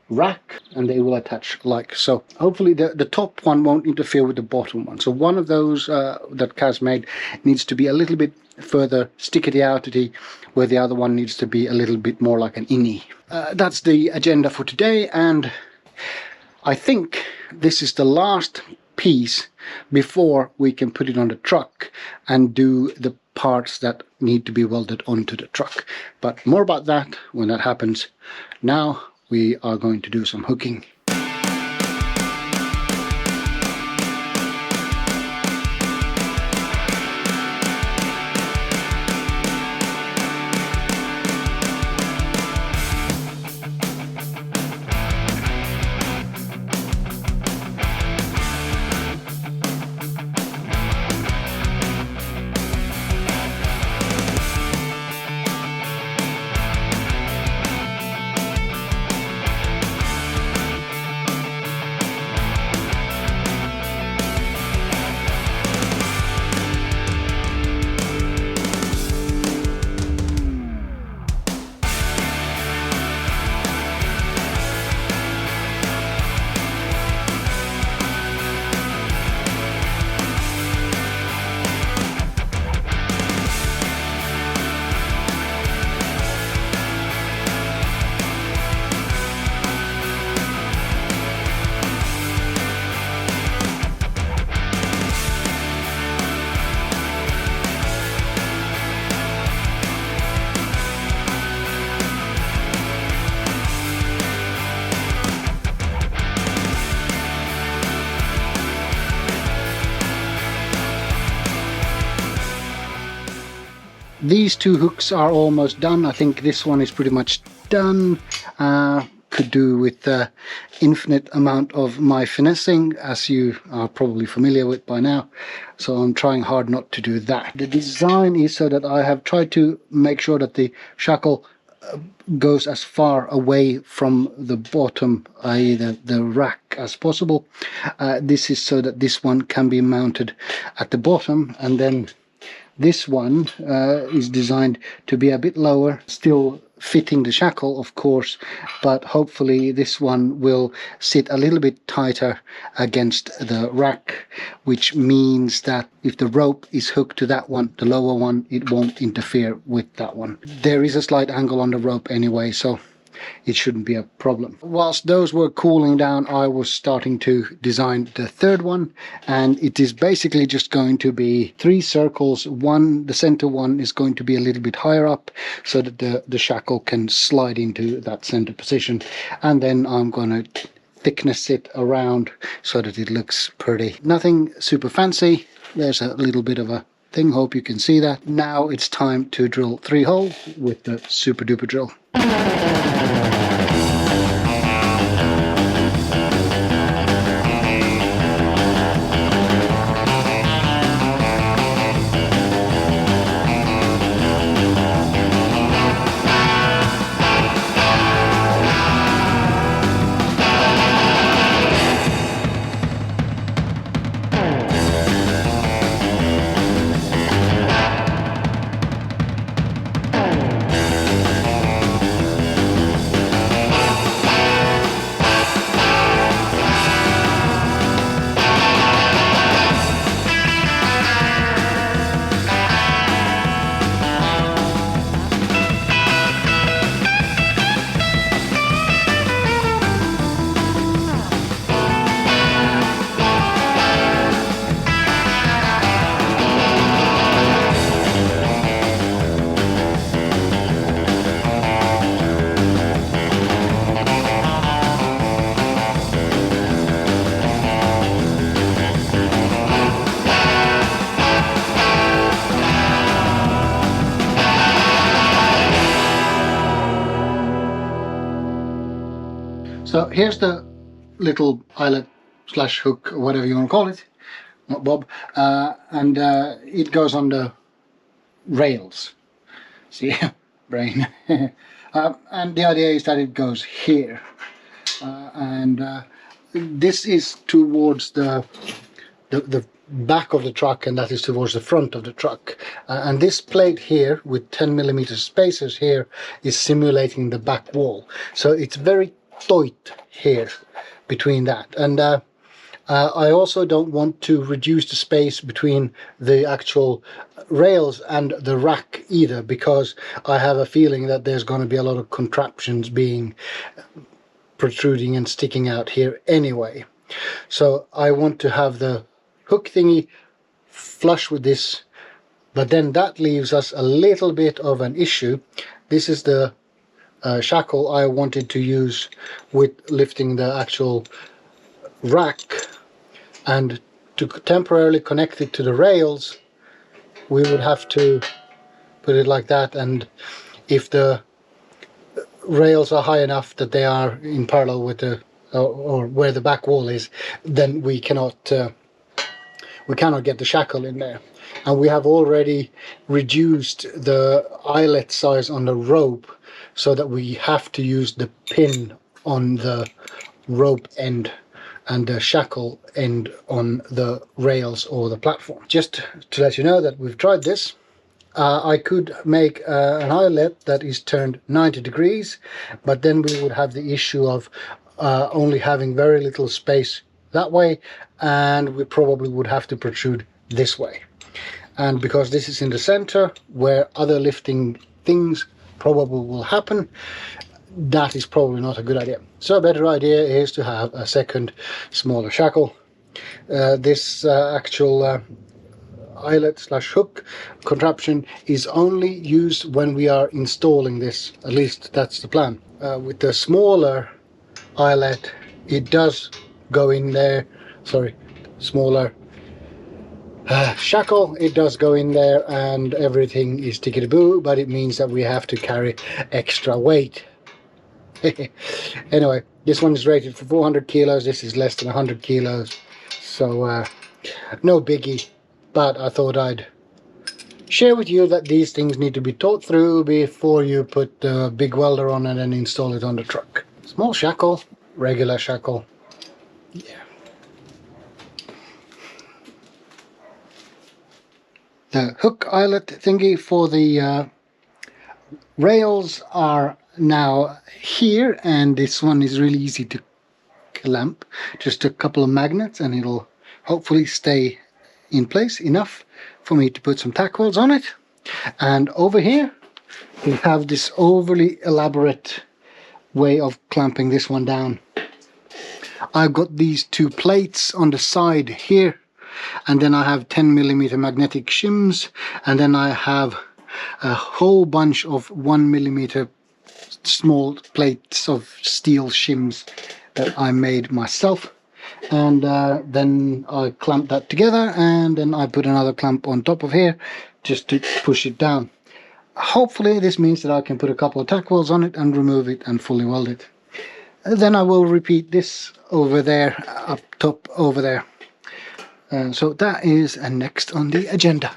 rack, and they will attach like so. Hopefully the top one won't interfere with the bottom one. So one of those that Kaz made needs to be a little bit further stickety outity, where the other one needs to be a little bit more like an innie. That's the agenda for today, and I think this is the last piece before we can put it on the truck and do the parts that need to be welded onto the truck. But more about that when that happens. Now we are going to do some hooking. These two hooks are almost done. I think this one is pretty much done. Could do with the infinite amount of my finessing, as you are probably familiar with by now. So I'm trying hard not to do that. The design is so that I have tried to make sure that the shackle goes as far away from the bottom, i.e. the rack, as possible. This is so that this one can be mounted at the bottom, and then this one is designed to be a bit lower, still fitting the shackle, of course, but hopefully this one will sit a little bit tighter against the rack, which means that if the rope is hooked to that one, the lower one, it won't interfere with that one. There is a slight angle on the rope anyway, so it shouldn't be a problem. Whilst those were cooling down, I was starting to design the third one, and it is basically just going to be 3 circles. The center one is going to be a little bit higher up so that the shackle can slide into that center position, and then I'm going to thickness it around so that it looks pretty. Nothing super fancy. There's a little bit of a thing, hope you can see that. Now it's time to drill 3 holes with the super duper drill. So here's the little eyelet slash hook, or whatever you want to call it, not bob, and it goes on the rails. See, brain. And the idea is that it goes here, and this is towards the back of the truck, and that is towards the front of the truck. And this plate here with 10mm spacers here is simulating the back wall, so it's very tight here between that. And I also don't want to reduce the space between the actual rails and the rack either, because I have a feeling that there's going to be a lot of contraptions being protruding and sticking out here anyway. So I want to have the hook thingy flush with this, but then that leaves us a little bit of an issue. This is the shackle I wanted to use with lifting the actual rack, and to temporarily connect it to the rails we would have to put it like that, and if the rails are high enough that they are in parallel with the or where the back wall is, then we cannot get the shackle in there. And we have already reduced the eyelet size on the rope so that we have to use the pin on the rope end and the shackle end on the rails or the platform. Just to let you know that we've tried this. I could make an eyelet that is turned 90 degrees, but then we would have the issue of only having very little space that way, and we probably would have to protrude this way. And because this is in the center where other lifting things probably will happen, that is probably not a good idea. So a better idea is to have a second smaller shackle. This actual eyelet slash hook contraption is only used when we are installing this, at least that's the plan. With the smaller eyelet, it does go in there, smaller shackle, it does go in there and everything is tickety-boo, but it means that we have to carry extra weight. Anyway, this one is rated for 400 kilos, this is less than 100 kilos, so no biggie, but I thought I'd share with you that these things need to be thought through before you put the big welder on and then install it on the truck. Small shackle, regular shackle, yeah. The hook eyelet thingy for the rails are now here, and this one is really easy to clamp. Just a couple of magnets and it'll hopefully stay in place enough for me to put some tack welds on it. And over here we have this overly elaborate way of clamping this one down. I've got these two plates on the side here, and then I have 10mm magnetic shims, and then I have a whole bunch of 1mm small plates of steel shims that I made myself, and then I clamp that together, and then I put another clamp on top of here just to push it down. Hopefully this means that I can put a couple of tack welds on it and remove it and fully weld it. Then I will repeat this over there, up top over there. So that is next on the agenda.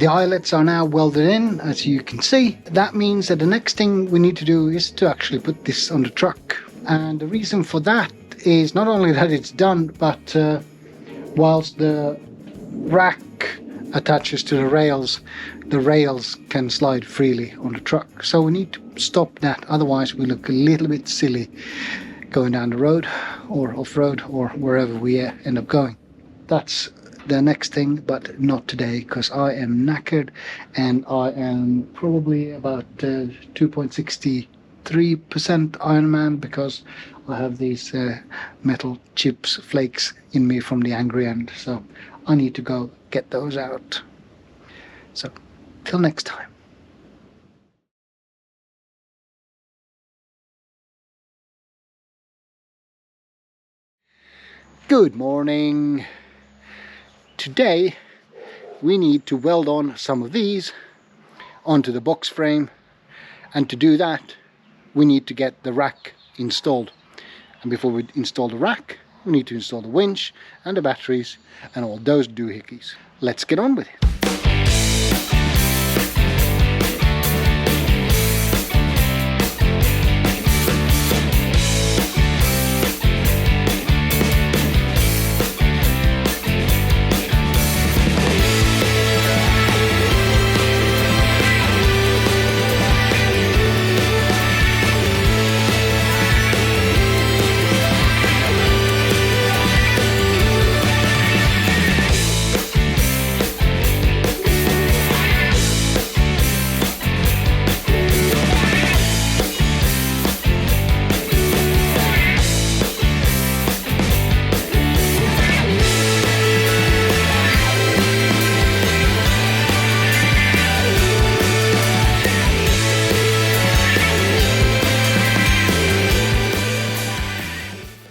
The eyelets are now welded in, as you can see. That means that the next thing we need to do is to actually put this on the truck. And the reason for that is not only that it's done, but whilst the rack attaches to the rails can slide freely on the truck. So we need to stop that, otherwise we look a little bit silly going down the road or off-road or wherever we end up going. That's the next thing, but not today, because I am knackered and I am probably about 2.63% Ironman, because I have these metal chips, flakes in me from the angry end. So I need to go get those out. So till next time. Good morning. Today we need to weld on some of these onto the box frame, and to do that we need to get the rack installed. And before we install the rack, we need to install the winch and the batteries and all those doohickeys. Let's get on with it.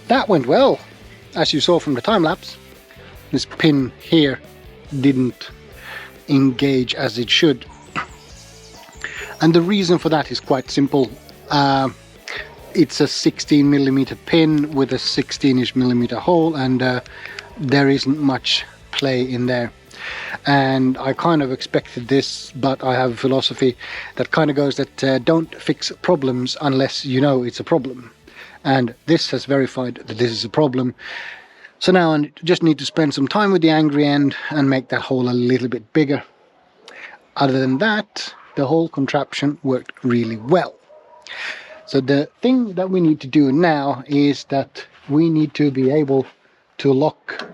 That went well, as you saw from the time lapse. This pin here didn't engage as it should, and the reason for that is quite simple. It's a 16mm pin with a 16mm hole, and there isn't much play in there. And I kind of expected this, but I have a philosophy that kind of goes that don't fix problems unless you know it's a problem. And this has verified that this is a problem. So now I just need to spend some time with the angry end and make that hole a little bit bigger. Other than that, the whole contraption worked really well. So the thing that we need to do now is that we need to be able to lock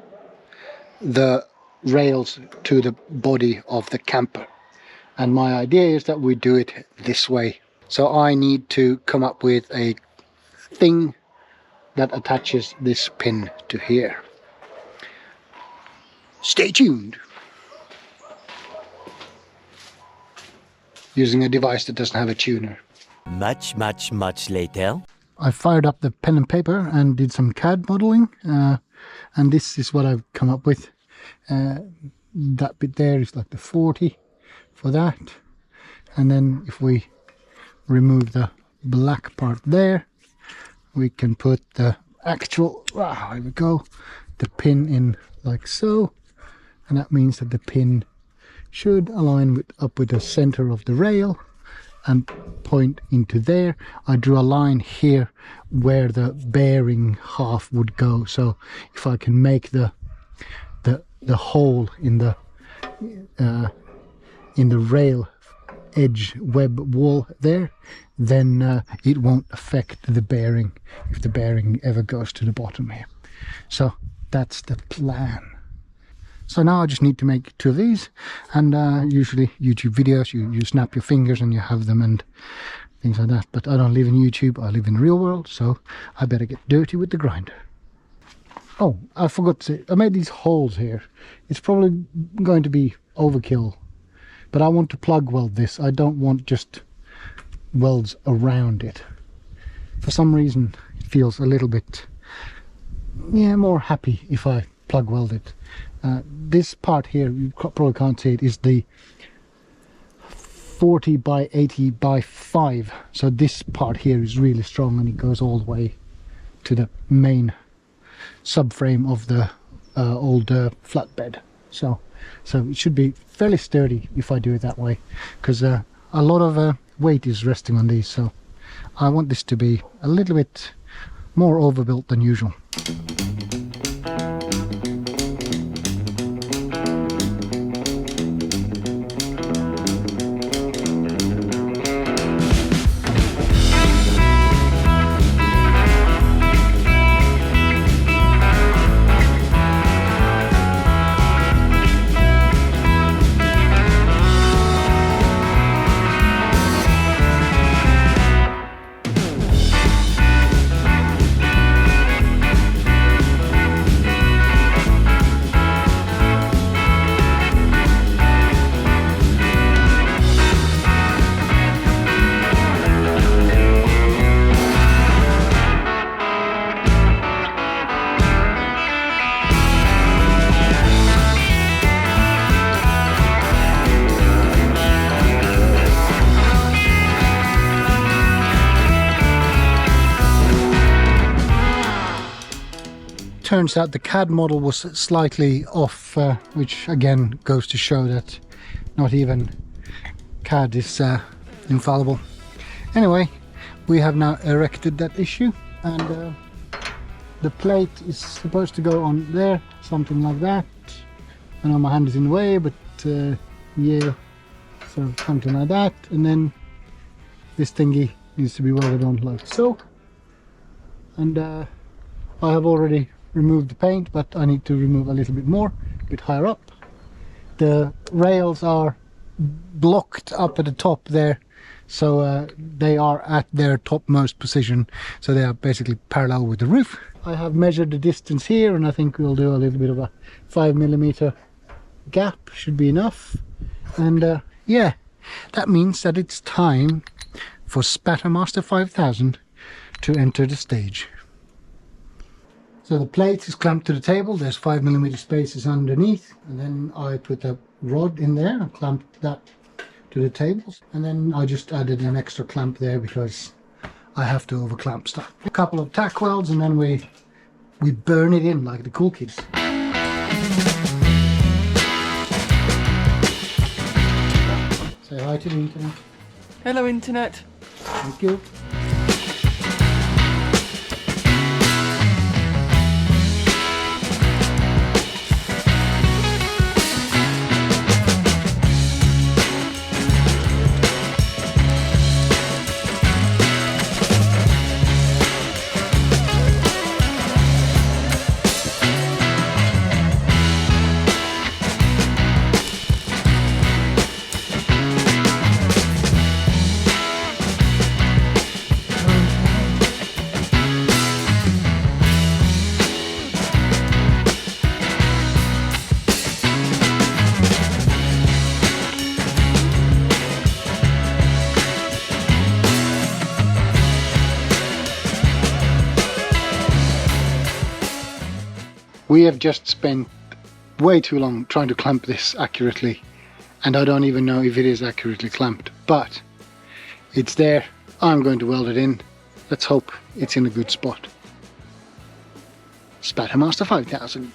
the rails to the body of the camper. And my idea is that we do it this way. So I need to come up with a thing that attaches this pin to here. Stay tuned. Using a device that doesn't have a tuner. Much later. I fired up the pen and paper and did some CAD modeling, and this is what I've come up with. That bit there is like the 40 for that, and then if we remove the black part there, we can put the actual, here we go, the pin in like so, and that means that the pin should align up with the center of the rail and point into there. I drew a line here where the bearing half would go, so if I can make the hole in the rail edge web wall there, then it won't affect the bearing if the bearing ever goes to the bottom here. So that's the plan. So now I just need to make two of these, and usually YouTube videos you snap your fingers and you have them and things like that, but I don't live in YouTube, I live in the real world, so I better get dirty with the grinder. Oh, I forgot to say, I made these holes here. It's probably going to be overkill, but I want to plug weld this. I don't want just welds around it. For some reason it feels a little bit more happy if I plug weld it. This part here, you probably can't see it, is the 40 by 80 by 5, so this part here is really strong and it goes all the way to the main subframe of the old flatbed. So So it should be fairly sturdy if I do it that way, because a lot of weight is resting on these, so I want this to be a little bit more overbuilt than usual. Turns out the CAD model was slightly off, which again goes to show that not even CAD is infallible. Anyway, we have now erected that issue, and the plate is supposed to go on there, something like that. I know my hand is in the way, but yeah, so something like that, and then this thingy needs to be welded on like so. And I have already removed the paint, but I need to remove a little bit more, a bit higher up. The rails are blocked up at the top there, so they are at their topmost position, so they are basically parallel with the roof. I have measured the distance here, and I think we'll do a little bit of a 5mm gap, should be enough. And yeah, that means that it's time for Spattermaster 5000 to enter the stage. So the plate is clamped to the table, there's 5mm spaces underneath, and then I put a rod in there and clamped that to the tables, and then I just added an extra clamp there because I have to over clamp stuff. A couple of tack welds, and then we burn it in like the cool kids. Say hi to the internet. Hello, internet. Thank you. We have just spent way too long trying to clamp this accurately, and I don't even know if it is accurately clamped, but it's there. I'm going to weld it in. Let's hope it's in a good spot. Spattermaster 5000.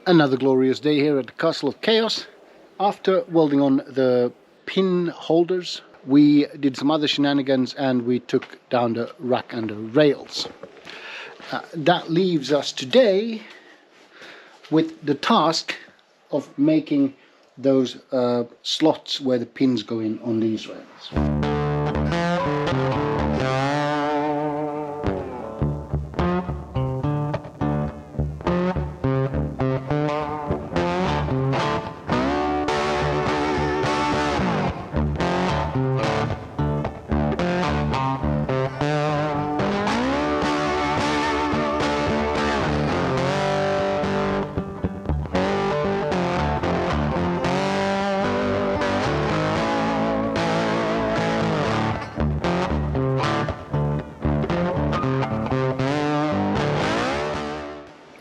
Another glorious day here at the Castle of Chaos. After welding on the pin holders, we did some other shenanigans and we took down the rack and the rails. That leaves us today with the task of making those slots where the pins go in on these rails.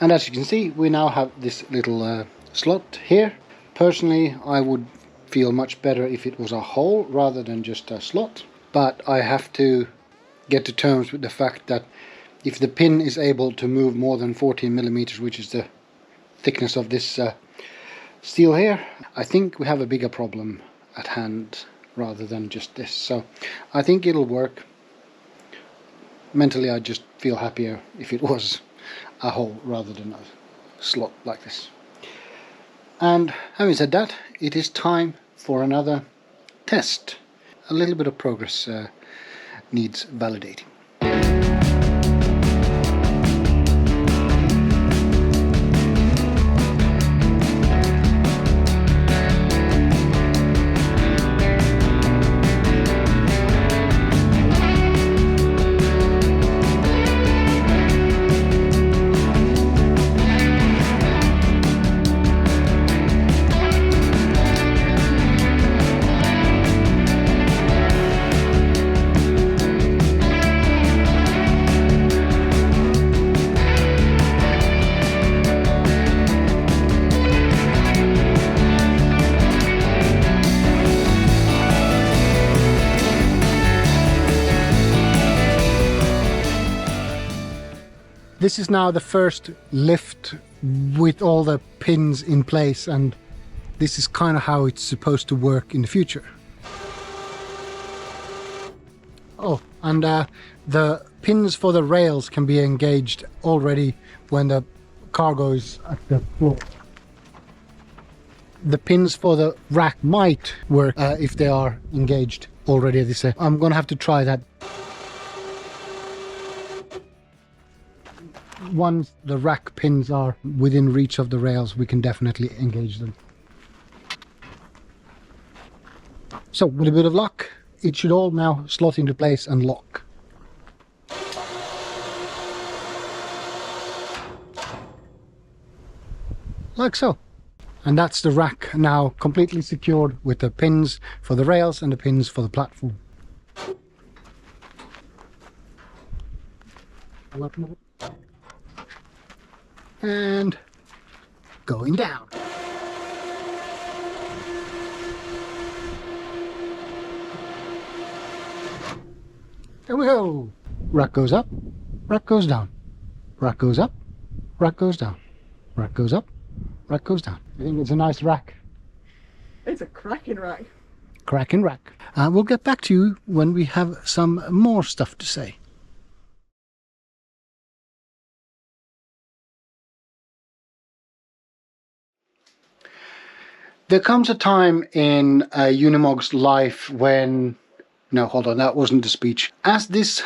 And as you can see, we now have this little slot here. Personally, I would feel much better if it was a hole rather than just a slot. But I have to get to terms with the fact that if the pin is able to move more than 14 millimeters, which is the thickness of this steel here, I think we have a bigger problem at hand rather than just this. So I think it'll work. Mentally, I just feel happier if it was a hole rather than a slot like this. And having said that, it is time for another test. A little bit of progress needs validating. This is now the first lift with all the pins in place, and this is kind of how it's supposed to work in the future. Oh, and the pins for the rails can be engaged already when the cargo is at the floor. The pins for the rack might work if they are engaged already. I'm gonna have to try that. Once the rack pins are within reach of the rails, we can definitely engage them. So with a bit of luck, it should all now slot into place and lock. Like so. And that's the rack now completely secured with the pins for the rails and the pins for the platform. And going down. There we go. Rack goes up, rack goes down, rack goes up, rack goes down, rack goes up, rack goes down. I think it's a nice rack. It's a cracking rack. Cracking rack. We'll get back to you when we have some more stuff to say. There comes a time in Unimog's life when... No, hold on, that wasn't the speech. As this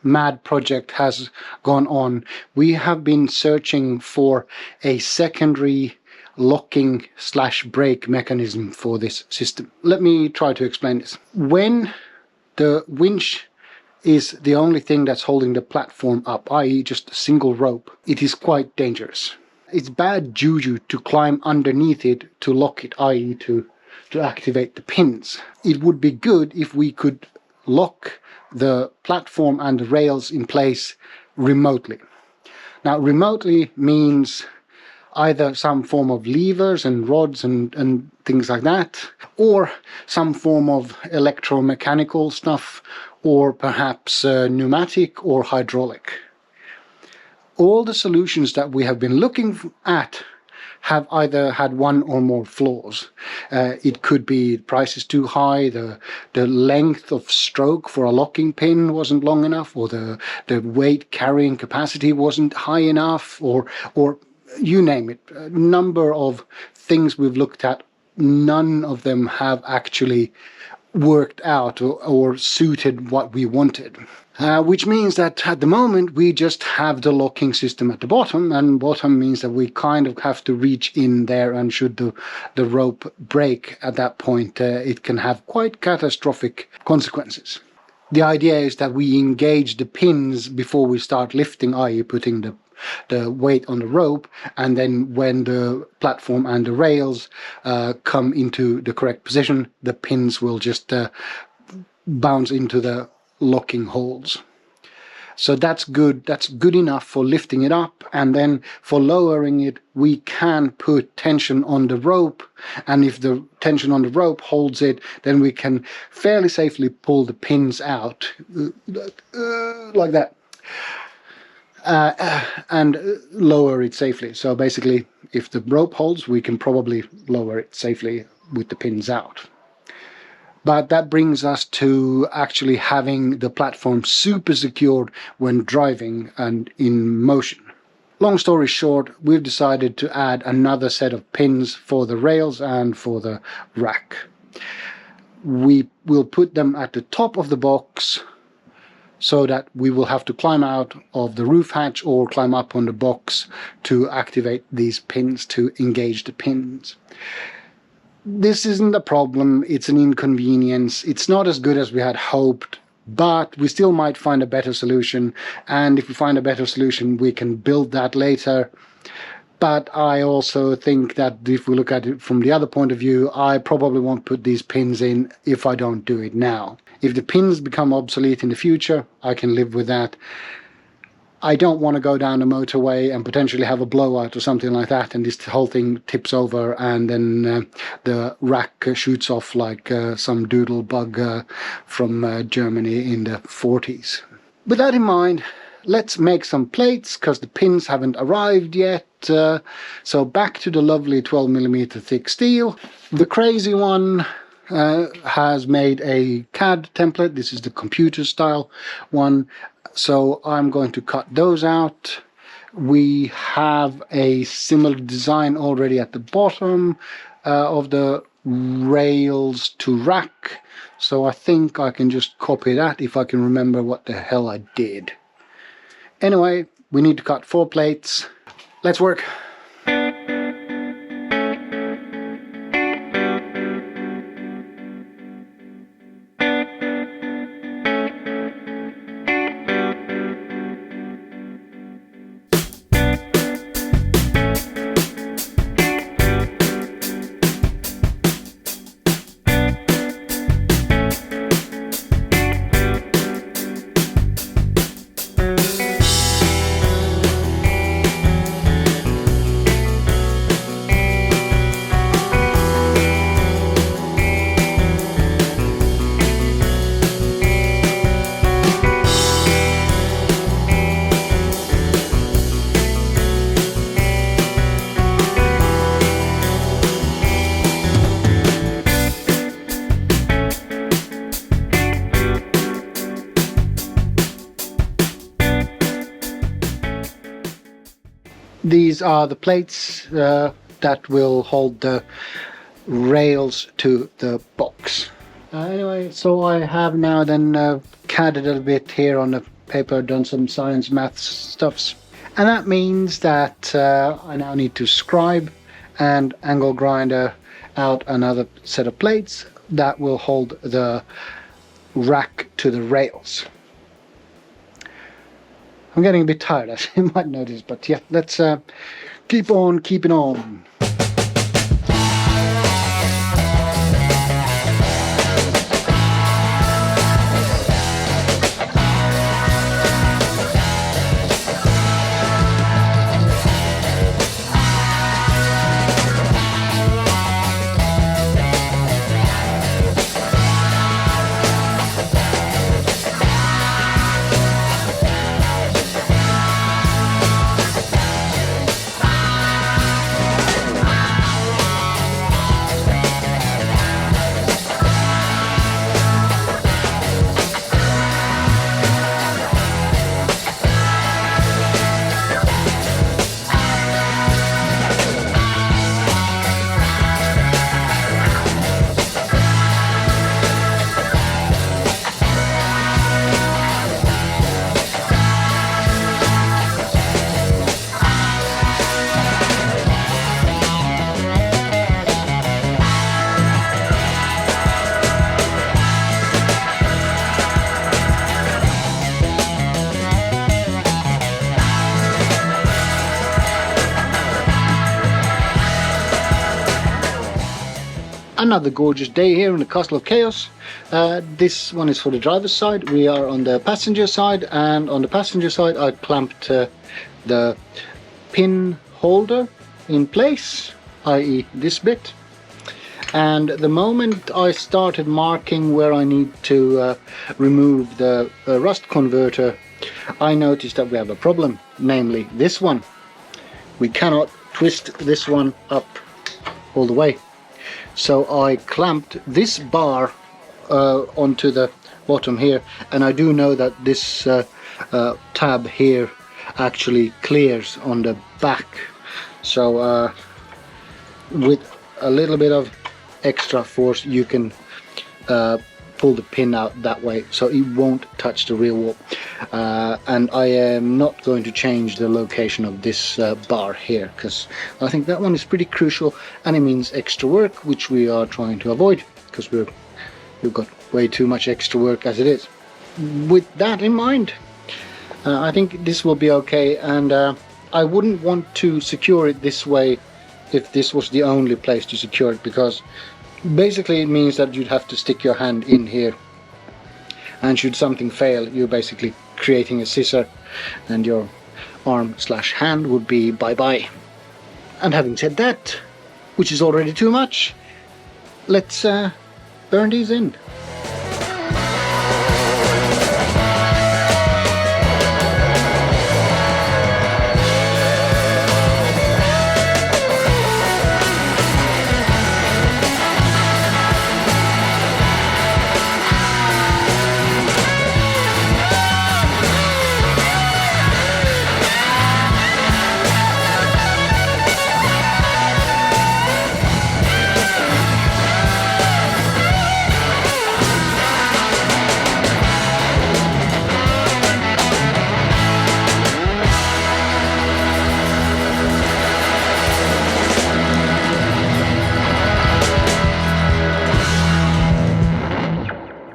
mad project has gone on, we have been searching for a secondary locking / brake mechanism for this system. Let me try to explain this. When the winch is the only thing that's holding the platform up, i.e. just a single rope, it is quite dangerous. It's bad juju to climb underneath it to lock it, i.e. to activate the pins. It would be good if we could lock the platform and the rails in place remotely. Now, remotely means either some form of levers and rods and things like that, or some form of electromechanical stuff, or perhaps pneumatic or hydraulic. All the solutions that we have been looking at have either had one or more flaws. It could be the price is too high, the length of stroke for a locking pin wasn't long enough, or the weight carrying capacity wasn't high enough, or you name it, a number of things we've looked at, none of them have actually worked out or suited what we wanted. Which means that at the moment we just have the locking system at the bottom, and bottom means that we kind of have to reach in there, and should the rope break at that point, it can have quite catastrophic consequences. The idea is that we engage the pins before we start lifting, i.e. putting the weight on the rope, and then when the platform and the rails come into the correct position, the pins will just bounce into the locking holes. So that's good. That's good enough for lifting it up, and then for lowering it, we can put tension on the rope, and if the tension on the rope holds it, then we can fairly safely pull the pins out like that. And lower it safely. So basically, if the rope holds, we can probably lower it safely with the pins out. But that brings us to actually having the platform super secured when driving and in motion. Long story short, we've decided to add another set of pins for the rails and for the rack. We will put them at the top of the box, so that we will have to climb out of the roof hatch or climb up on the box to activate these pins, to engage the pins. This isn't a problem, it's an inconvenience. It's not as good as we had hoped, but we still might find a better solution, and if we find a better solution, we can build that later. But I also think that if we look at it from the other point of view, I probably won't put these pins in if I don't do it now. If the pins become obsolete in the future, I can live with that. I don't want to go down the motorway and potentially have a blowout or something like that, and this whole thing tips over, and then the rack shoots off like some doodle bug from Germany in the 40s. With that in mind, let's make some plates, because the pins haven't arrived yet. So back to the lovely 12mm thick steel. The crazy one has made a CAD template. This is the computer style one. So I'm going to cut those out. We have a similar design already at the bottom of the rails to rack. So I think I can just copy that if I can remember what the hell I did. Anyway, we need to cut 4 plates. Let's work. These are the plates that will hold the rails to the box. Anyway, so I have now then CAD'd a little bit here on the paper, done some science maths stuffs. And that means that I now need to scribe and angle grinder out another set of plates that will hold the rack to the rails. I'm getting a bit tired, as you might notice, but yeah, let's keep on keeping on. Another gorgeous day here in the Castle of Chaos. This one is for the driver's side. We are on the passenger side, and on the passenger side I clamped the pin holder in place, i.e. this bit. And the moment I started marking where I need to remove the rust converter, I noticed that we have a problem, namely this one. We cannot twist this one up all the way. So I clamped this bar onto the bottom here, and I do know that this tab here actually clears on the back. So with a little bit of extra force you can pull the pin out that way, so it won't touch the rear wall. And I am not going to change the location of this bar here, because I think that one is pretty crucial and it means extra work, which we are trying to avoid, because we've got way too much extra work as it is. With that in mind, I think this will be okay, and I wouldn't want to secure it this way if this was the only place to secure it, because basically it means that you'd have to stick your hand in here, and should something fail you're basically creating a scissor and your arm/hand would be bye-bye. And having said that, which is already too much, let's burn these in.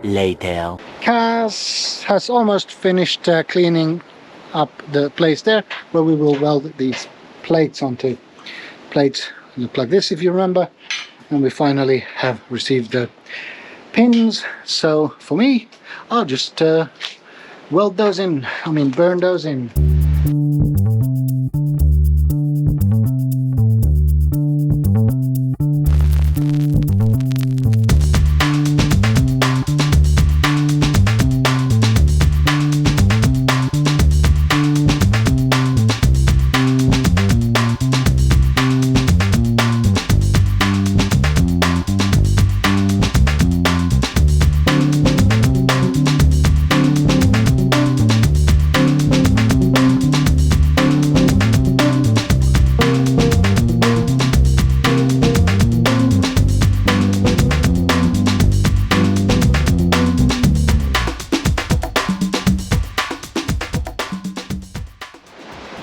Later. Kaz has almost finished cleaning up the place there where we will weld these plates onto plates. You plug this if you remember, and we finally have received the pins. So for me, I'll just weld those in, burn those in.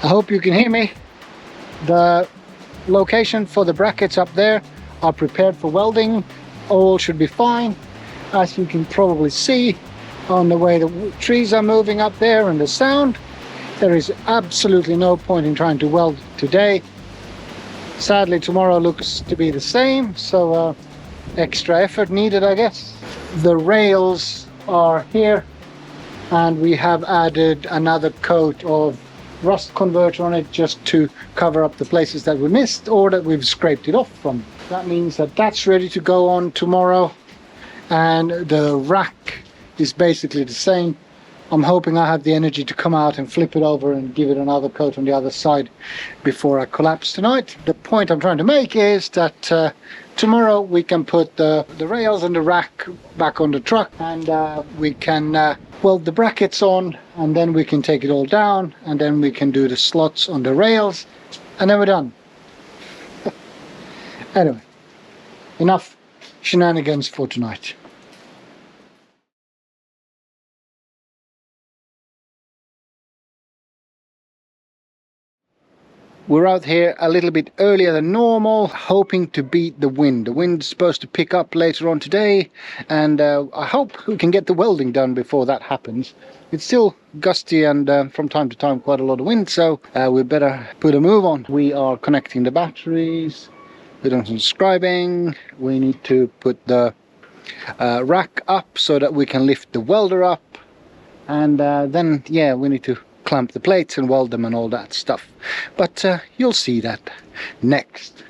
I hope you can hear me. The location for the brackets up there are prepared for welding. All should be fine. As you can probably see on the way the trees are moving up there and the sound, there is absolutely no point in trying to weld today. Sadly, tomorrow looks to be the same, so extra effort needed, I guess. The rails are here, and we have added another coat of rust converter on it just to cover up the places that we missed or that we've scraped it off from. That means that that's ready to go on tomorrow, and the rack is basically the same. I'm hoping I have the energy to come out and flip it over and give it another coat on the other side before I collapse tonight. The point I'm trying to make is that tomorrow we can put the rails and the rack back on the truck, and we can weld the brackets on, and then we can take it all down, and then we can do the slots on the rails, and then we're done. Anyway, enough shenanigans for tonight. We're out here a little bit earlier than normal, hoping to beat the wind. The wind's supposed to pick up later on today, and I hope we can get the welding done before that happens. It's still gusty and from time to time quite a lot of wind, so we better put a move on. We are connecting the batteries, We're done subscribing. We need to put the rack up so that we can lift the welder up, and then yeah, we need to clamp the plates and weld them and all that stuff, but you'll see that next.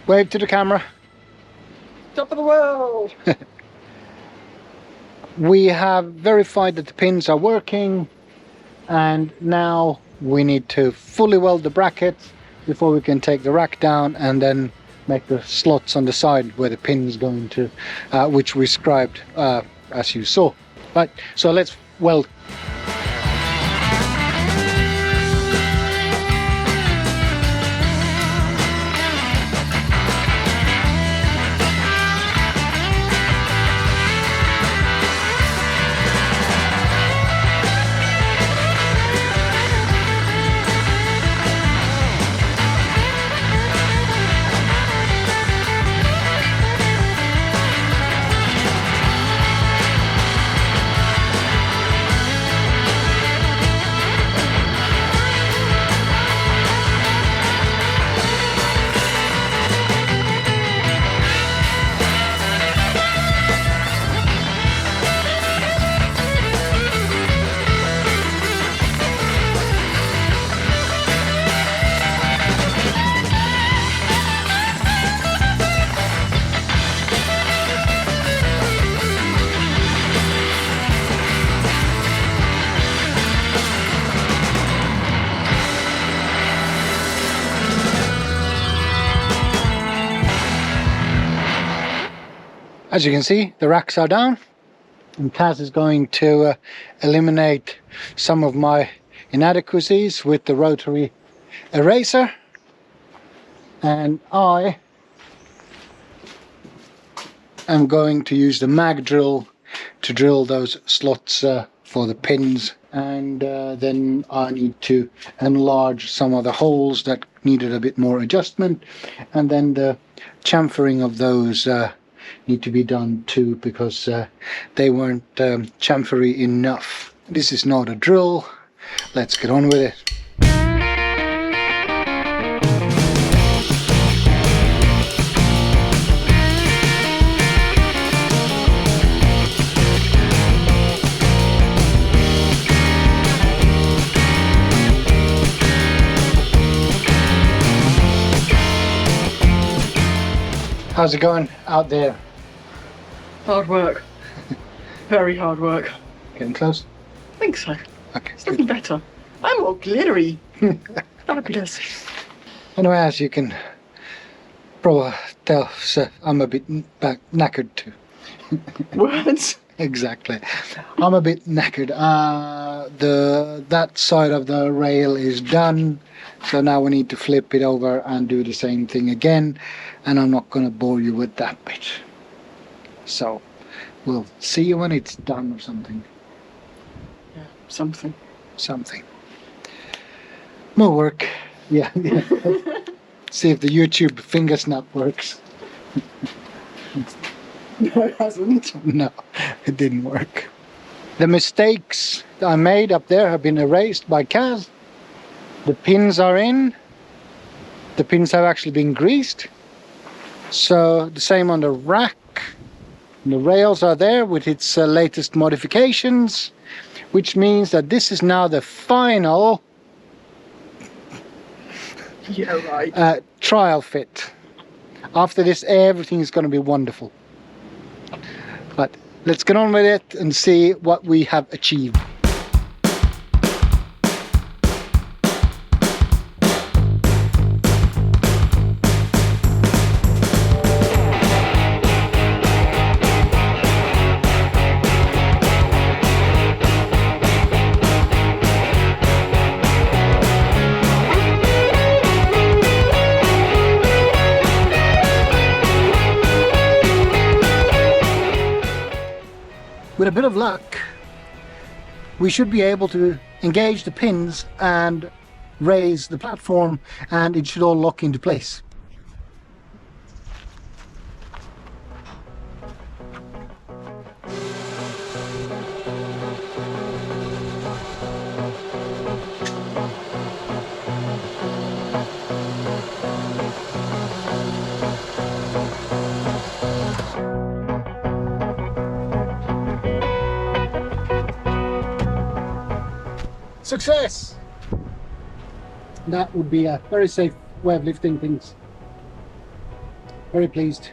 Wave to the camera. Top of the world! We have verified that the pins are working, and now we need to fully weld the brackets before we can take the rack down and then make the slots on the side where the pin is going to, which we scribed as you saw. Right, so let's weld. As you can see, the racks are down, and Kaz is going to eliminate some of my inadequacies with the rotary eraser, and I am going to use the mag drill to drill those slots for the pins, and then I need to enlarge some of the holes that needed a bit more adjustment, and then the chamfering of those need to be done too, because they weren't chamfery enough. This is not a drill. Let's get on with it. How's it going out there? Hard work. Very hard work. Getting close? I think so. Okay. It's looking better. I'm all glittery. Fabulous. Anyway, as you can probably tell, so I'm a bit knackered too. Words. Exactly. I'm a bit knackered. That side of the rail is done, so now we need to flip it over and do the same thing again, and I'm not going to bore you with that bit. So we'll see you when it's done or something. Yeah, something. Something. More work. Yeah. See if the YouTube finger snap works. No, it hasn't. No, it didn't work. The mistakes I made up there have been erased by Kaz. The pins are in. The pins have actually been greased. So the same on the rack. The rails are there with its latest modifications, which means that this is now the final trial fit. After this, everything is going to be wonderful. But let's get on with it and see what we have achieved. With a bit of luck, we should be able to engage the pins and raise the platform, and it should all lock into place. Success! That would be a very safe way of lifting things. Very pleased.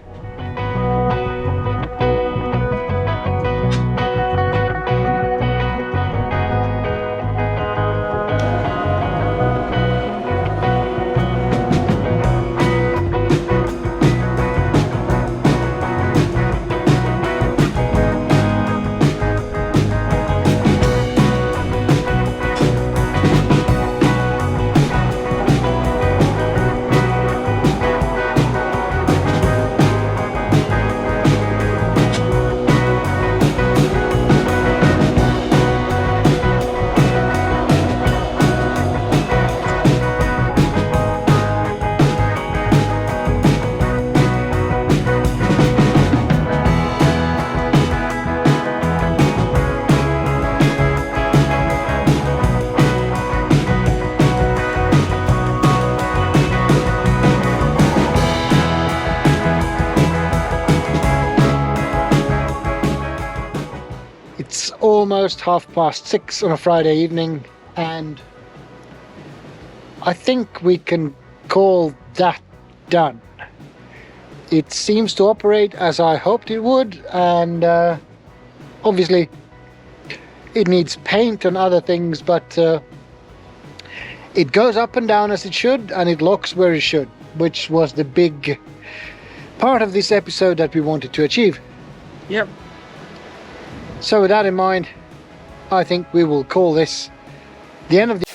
It's almost 6:30 on a Friday evening, and I think we can call that done. It seems to operate as I hoped it would, and obviously it needs paint and other things, but it goes up and down as it should, and it locks where it should, which was the big part of this episode that we wanted to achieve. Yep. So with that in mind, I think we will call this the end of the...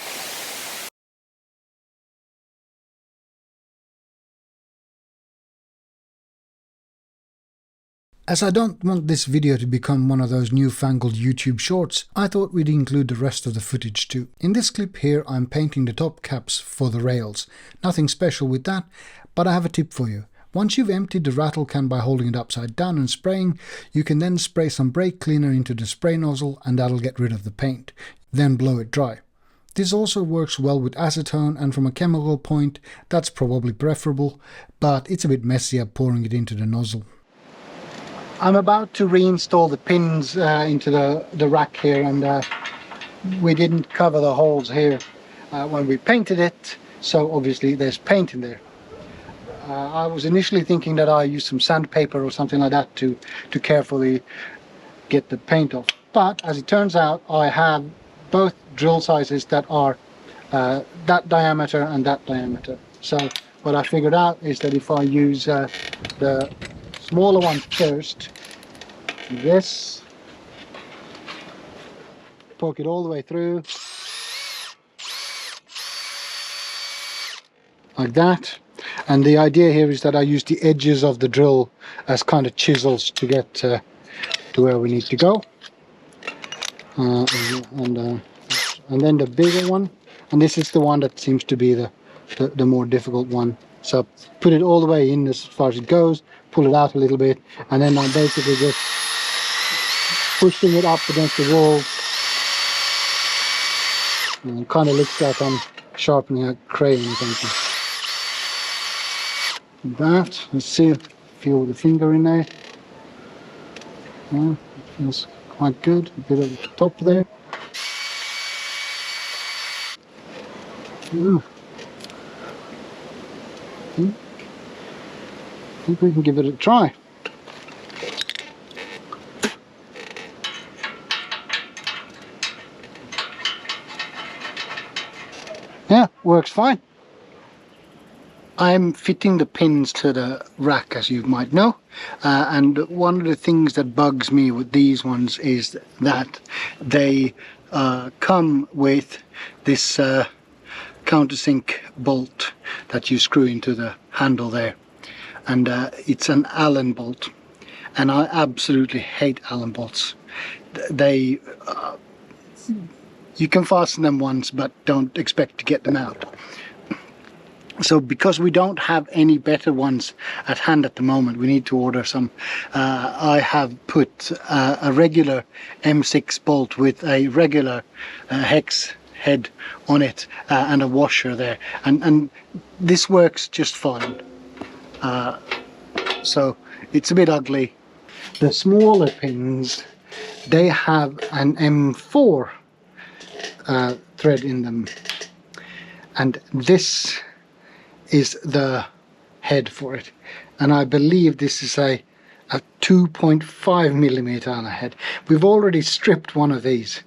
As I don't want this video to become one of those newfangled YouTube shorts, I thought we'd include the rest of the footage too. In this clip here, I'm painting the top caps for the rails. Nothing special with that, but I have a tip for you. Once you've emptied the rattle can by holding it upside down and spraying, you can then spray some brake cleaner into the spray nozzle, and that'll get rid of the paint. Then blow it dry. This also works well with acetone, and from a chemical point, that's probably preferable, but it's a bit messier pouring it into the nozzle. I'm about to reinstall the pins into the rack here, and we didn't cover the holes here when we painted it, so obviously there's paint in there. I was initially thinking that I use some sandpaper or something like that to carefully get the paint off, but as it turns out, I have both drill sizes that are that diameter and that diameter. So what I figured out is that if I use the smaller one first, this, poke it all the way through like that. And the idea here is that I use the edges of the drill as kind of chisels to get to where we need to go. And then the bigger one, and this is the one that seems to be the more difficult one. So put it all the way in as far as it goes, pull it out a little bit, and then I basically just pushing it up against the wall. And it kind of looks like I'm sharpening a crayon or something. That, let's see, feel the finger in there. Yeah, it feels quite good. A bit of the top there. Yeah. I think we can give it a try. Yeah, works fine. I'm fitting the pins to the rack, as you might know, and one of the things that bugs me with these ones is that they come with this countersink bolt that you screw into the handle there, and it's an Allen bolt, and I absolutely hate Allen bolts. They you can fasten them once, but don't expect to get them out. So because we don't have any better ones at hand at the moment, we need to order some. I have put a regular M6 bolt with a regular hex head on it and a washer there, and this works just fine. So it's a bit ugly. The smaller pins, they have an M4 thread in them, and this is the head for it, and I believe this is a 2.5 millimeter on a head. We've already stripped one of these.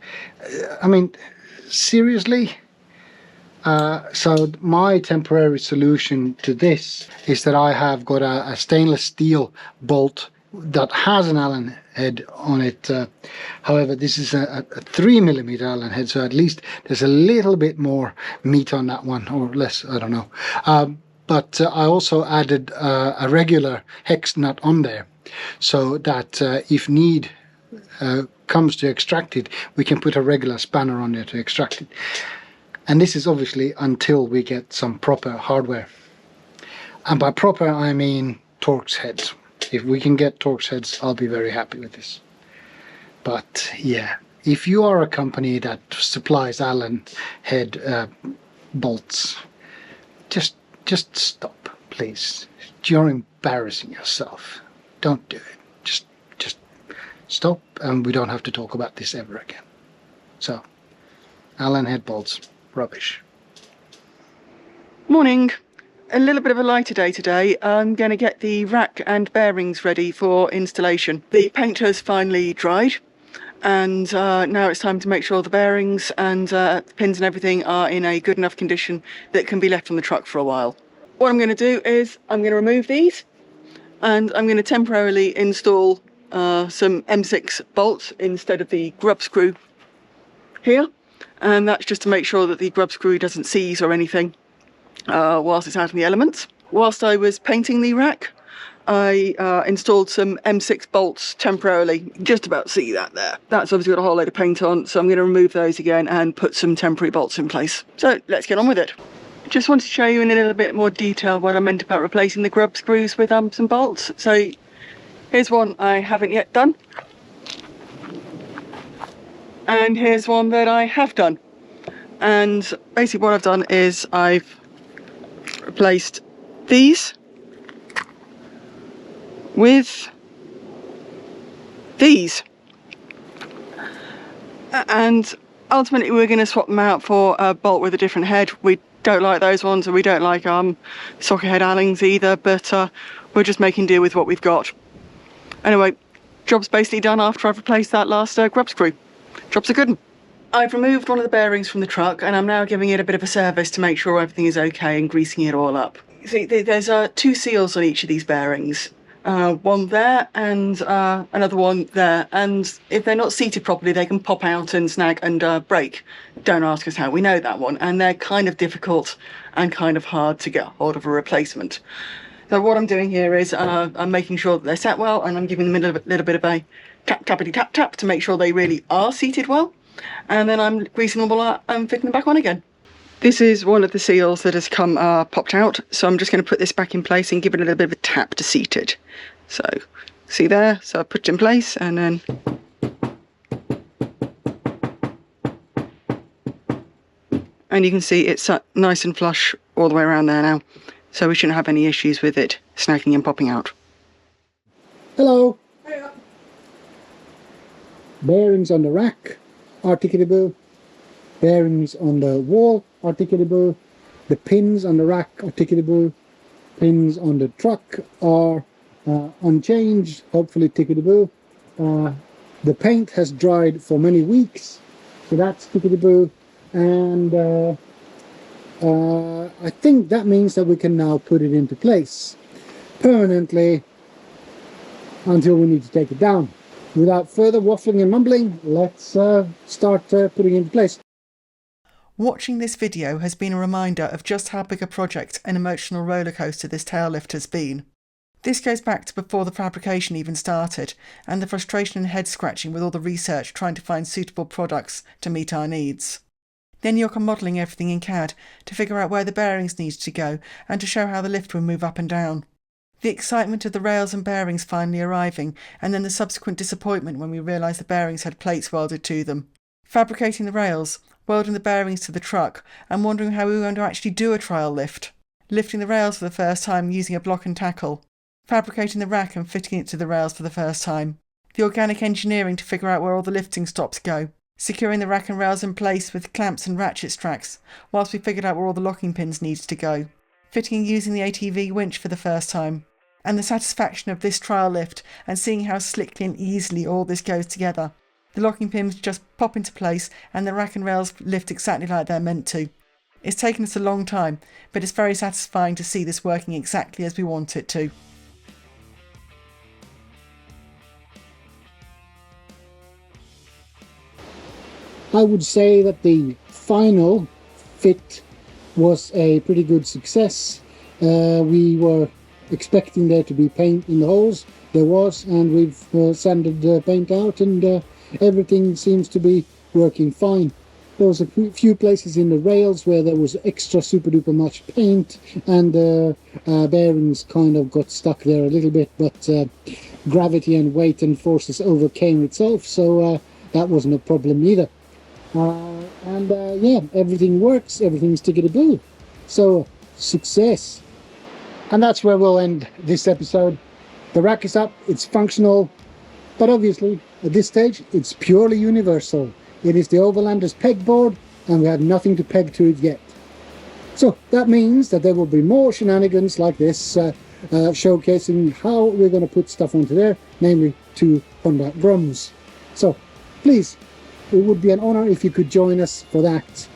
I mean, seriously? So my temporary solution to this is that I have got a stainless steel bolt that has an Allen head on it. However, this is a 3 millimeter Allen head, so at least there's a little bit more meat on that one, or less, I don't know. But I also added a regular hex nut on there, so that if need comes to extract it, we can put a regular spanner on there to extract it. And this is obviously until we get some proper hardware. And by proper, I mean Torx heads. If we can get Torx heads, I'll be very happy with this. But yeah, if you are a company that supplies Allen head bolts, just stop, please. You're embarrassing yourself. Don't do it. Just stop, and we don't have to talk about this ever again. So, Allen head bolts, rubbish. Morning. A little bit of a lighter day today. I'm going to get the rack and bearings ready for installation. The paint has finally dried, and now it's time to make sure the bearings and pins and everything are in a good enough condition that can be left on the truck for a while. What I'm going to do is I'm going to remove these, and I'm going to temporarily install some M6 bolts instead of the grub screw here, and that's just to make sure that the grub screw doesn't seize or anything whilst it's out in the elements. Whilst I was painting the rack, I installed some M6 bolts temporarily. Just about see that there. That's obviously got a whole load of paint on, so I'm going to remove those again and put some temporary bolts in place. So let's get on with it. Just wanted to show you in a little bit more detail what I meant about replacing the grub screws with some bolts. So here's one I haven't yet done, and here's one that I have done. And basically what I've done is I've replaced these with these, and ultimately we're going to swap them out for a bolt with a different head. We don't like those ones, and we don't like socket head Allens either, but we're just making do with what we've got. Anyway, job's basically done after I've replaced that last grub screw. Job's a good one. I've removed one of the bearings from the truck, and I'm now giving it a bit of a service to make sure everything is okay and greasing it all up. See, there's two seals on each of these bearings. One there and another one there, and if they're not seated properly they can pop out and snag and break. Don't ask us how we know that one, and they're kind of difficult and kind of hard to get hold of a replacement. So what I'm doing here is I'm making sure that they're set well, and I'm giving them a little bit of a tappity tap tap to make sure they really are seated well, and then I'm greasing them all up and fitting them back on again. This is one of the seals that has come popped out, so I'm just going to put this back in place and give it a little bit of a tap to seat it. So, see there? So I put it in place, and then And you can see it's nice and flush all the way around there now. So we shouldn't have any issues with it snagging and popping out. Hello. Hiya. Bearings on the rack, articulable. Bearings on the wall, articulable. The pins on the rack, articulable. Pins on the truck are unchanged, hopefully ticketable. The paint has dried for many weeks, so that's ticketable. And I think that means that we can now put it into place permanently until we need to take it down. Without further waffling and mumbling, let's start putting it into place. Watching this video has been a reminder of just how big a project and emotional rollercoaster this tail lift has been. This goes back to before the fabrication even started, and the frustration and head scratching with all the research trying to find suitable products to meet our needs. Then you're modelling everything in CAD to figure out where the bearings needed to go and to show how the lift will move up and down. The excitement of the rails and bearings finally arriving, and then the subsequent disappointment when we realised the bearings had plates welded to them. Fabricating the rails, welding the bearings to the truck, and wondering how we were going to actually do a trial lift. Lifting the rails for the first time using a block and tackle. Fabricating the rack and fitting it to the rails for the first time. The organic engineering to figure out where all the lifting stops go. Securing the rack and rails in place with clamps and ratchet straps, whilst we figured out where all the locking pins needed to go. Fitting and using the ATV winch for the first time. And the satisfaction of this trial lift and seeing how slickly and easily all this goes together. The locking pins just pop into place and the rack and rails lift exactly like they're meant to. It's taken us a long time, but it's very satisfying to see this working exactly as we want it to. I would say that the final fit was a pretty good success. We were expecting there to be paint in the holes. There was, and we've sanded the paint out, and everything seems to be working fine. There was a few places in the rails where there was extra super duper much paint, and the bearings kind of got stuck there a little bit, but gravity and weight and forces overcame itself, so that wasn't a problem either. Yeah, everything works, everything's tickety-boo. So, success. And that's where we'll end this episode. The rack is up, it's functional, but obviously, at this stage, it's purely universal. It is the Overlander's pegboard, and we have nothing to peg to it yet. So, that means that there will be more shenanigans like this, showcasing how we're going to put stuff onto there, namely 2 Honda drums. So, please, it would be an honor if you could join us for that.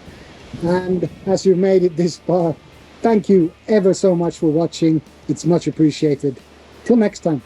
And as you've made it this far, thank you ever so much for watching. It's much appreciated. Till next time.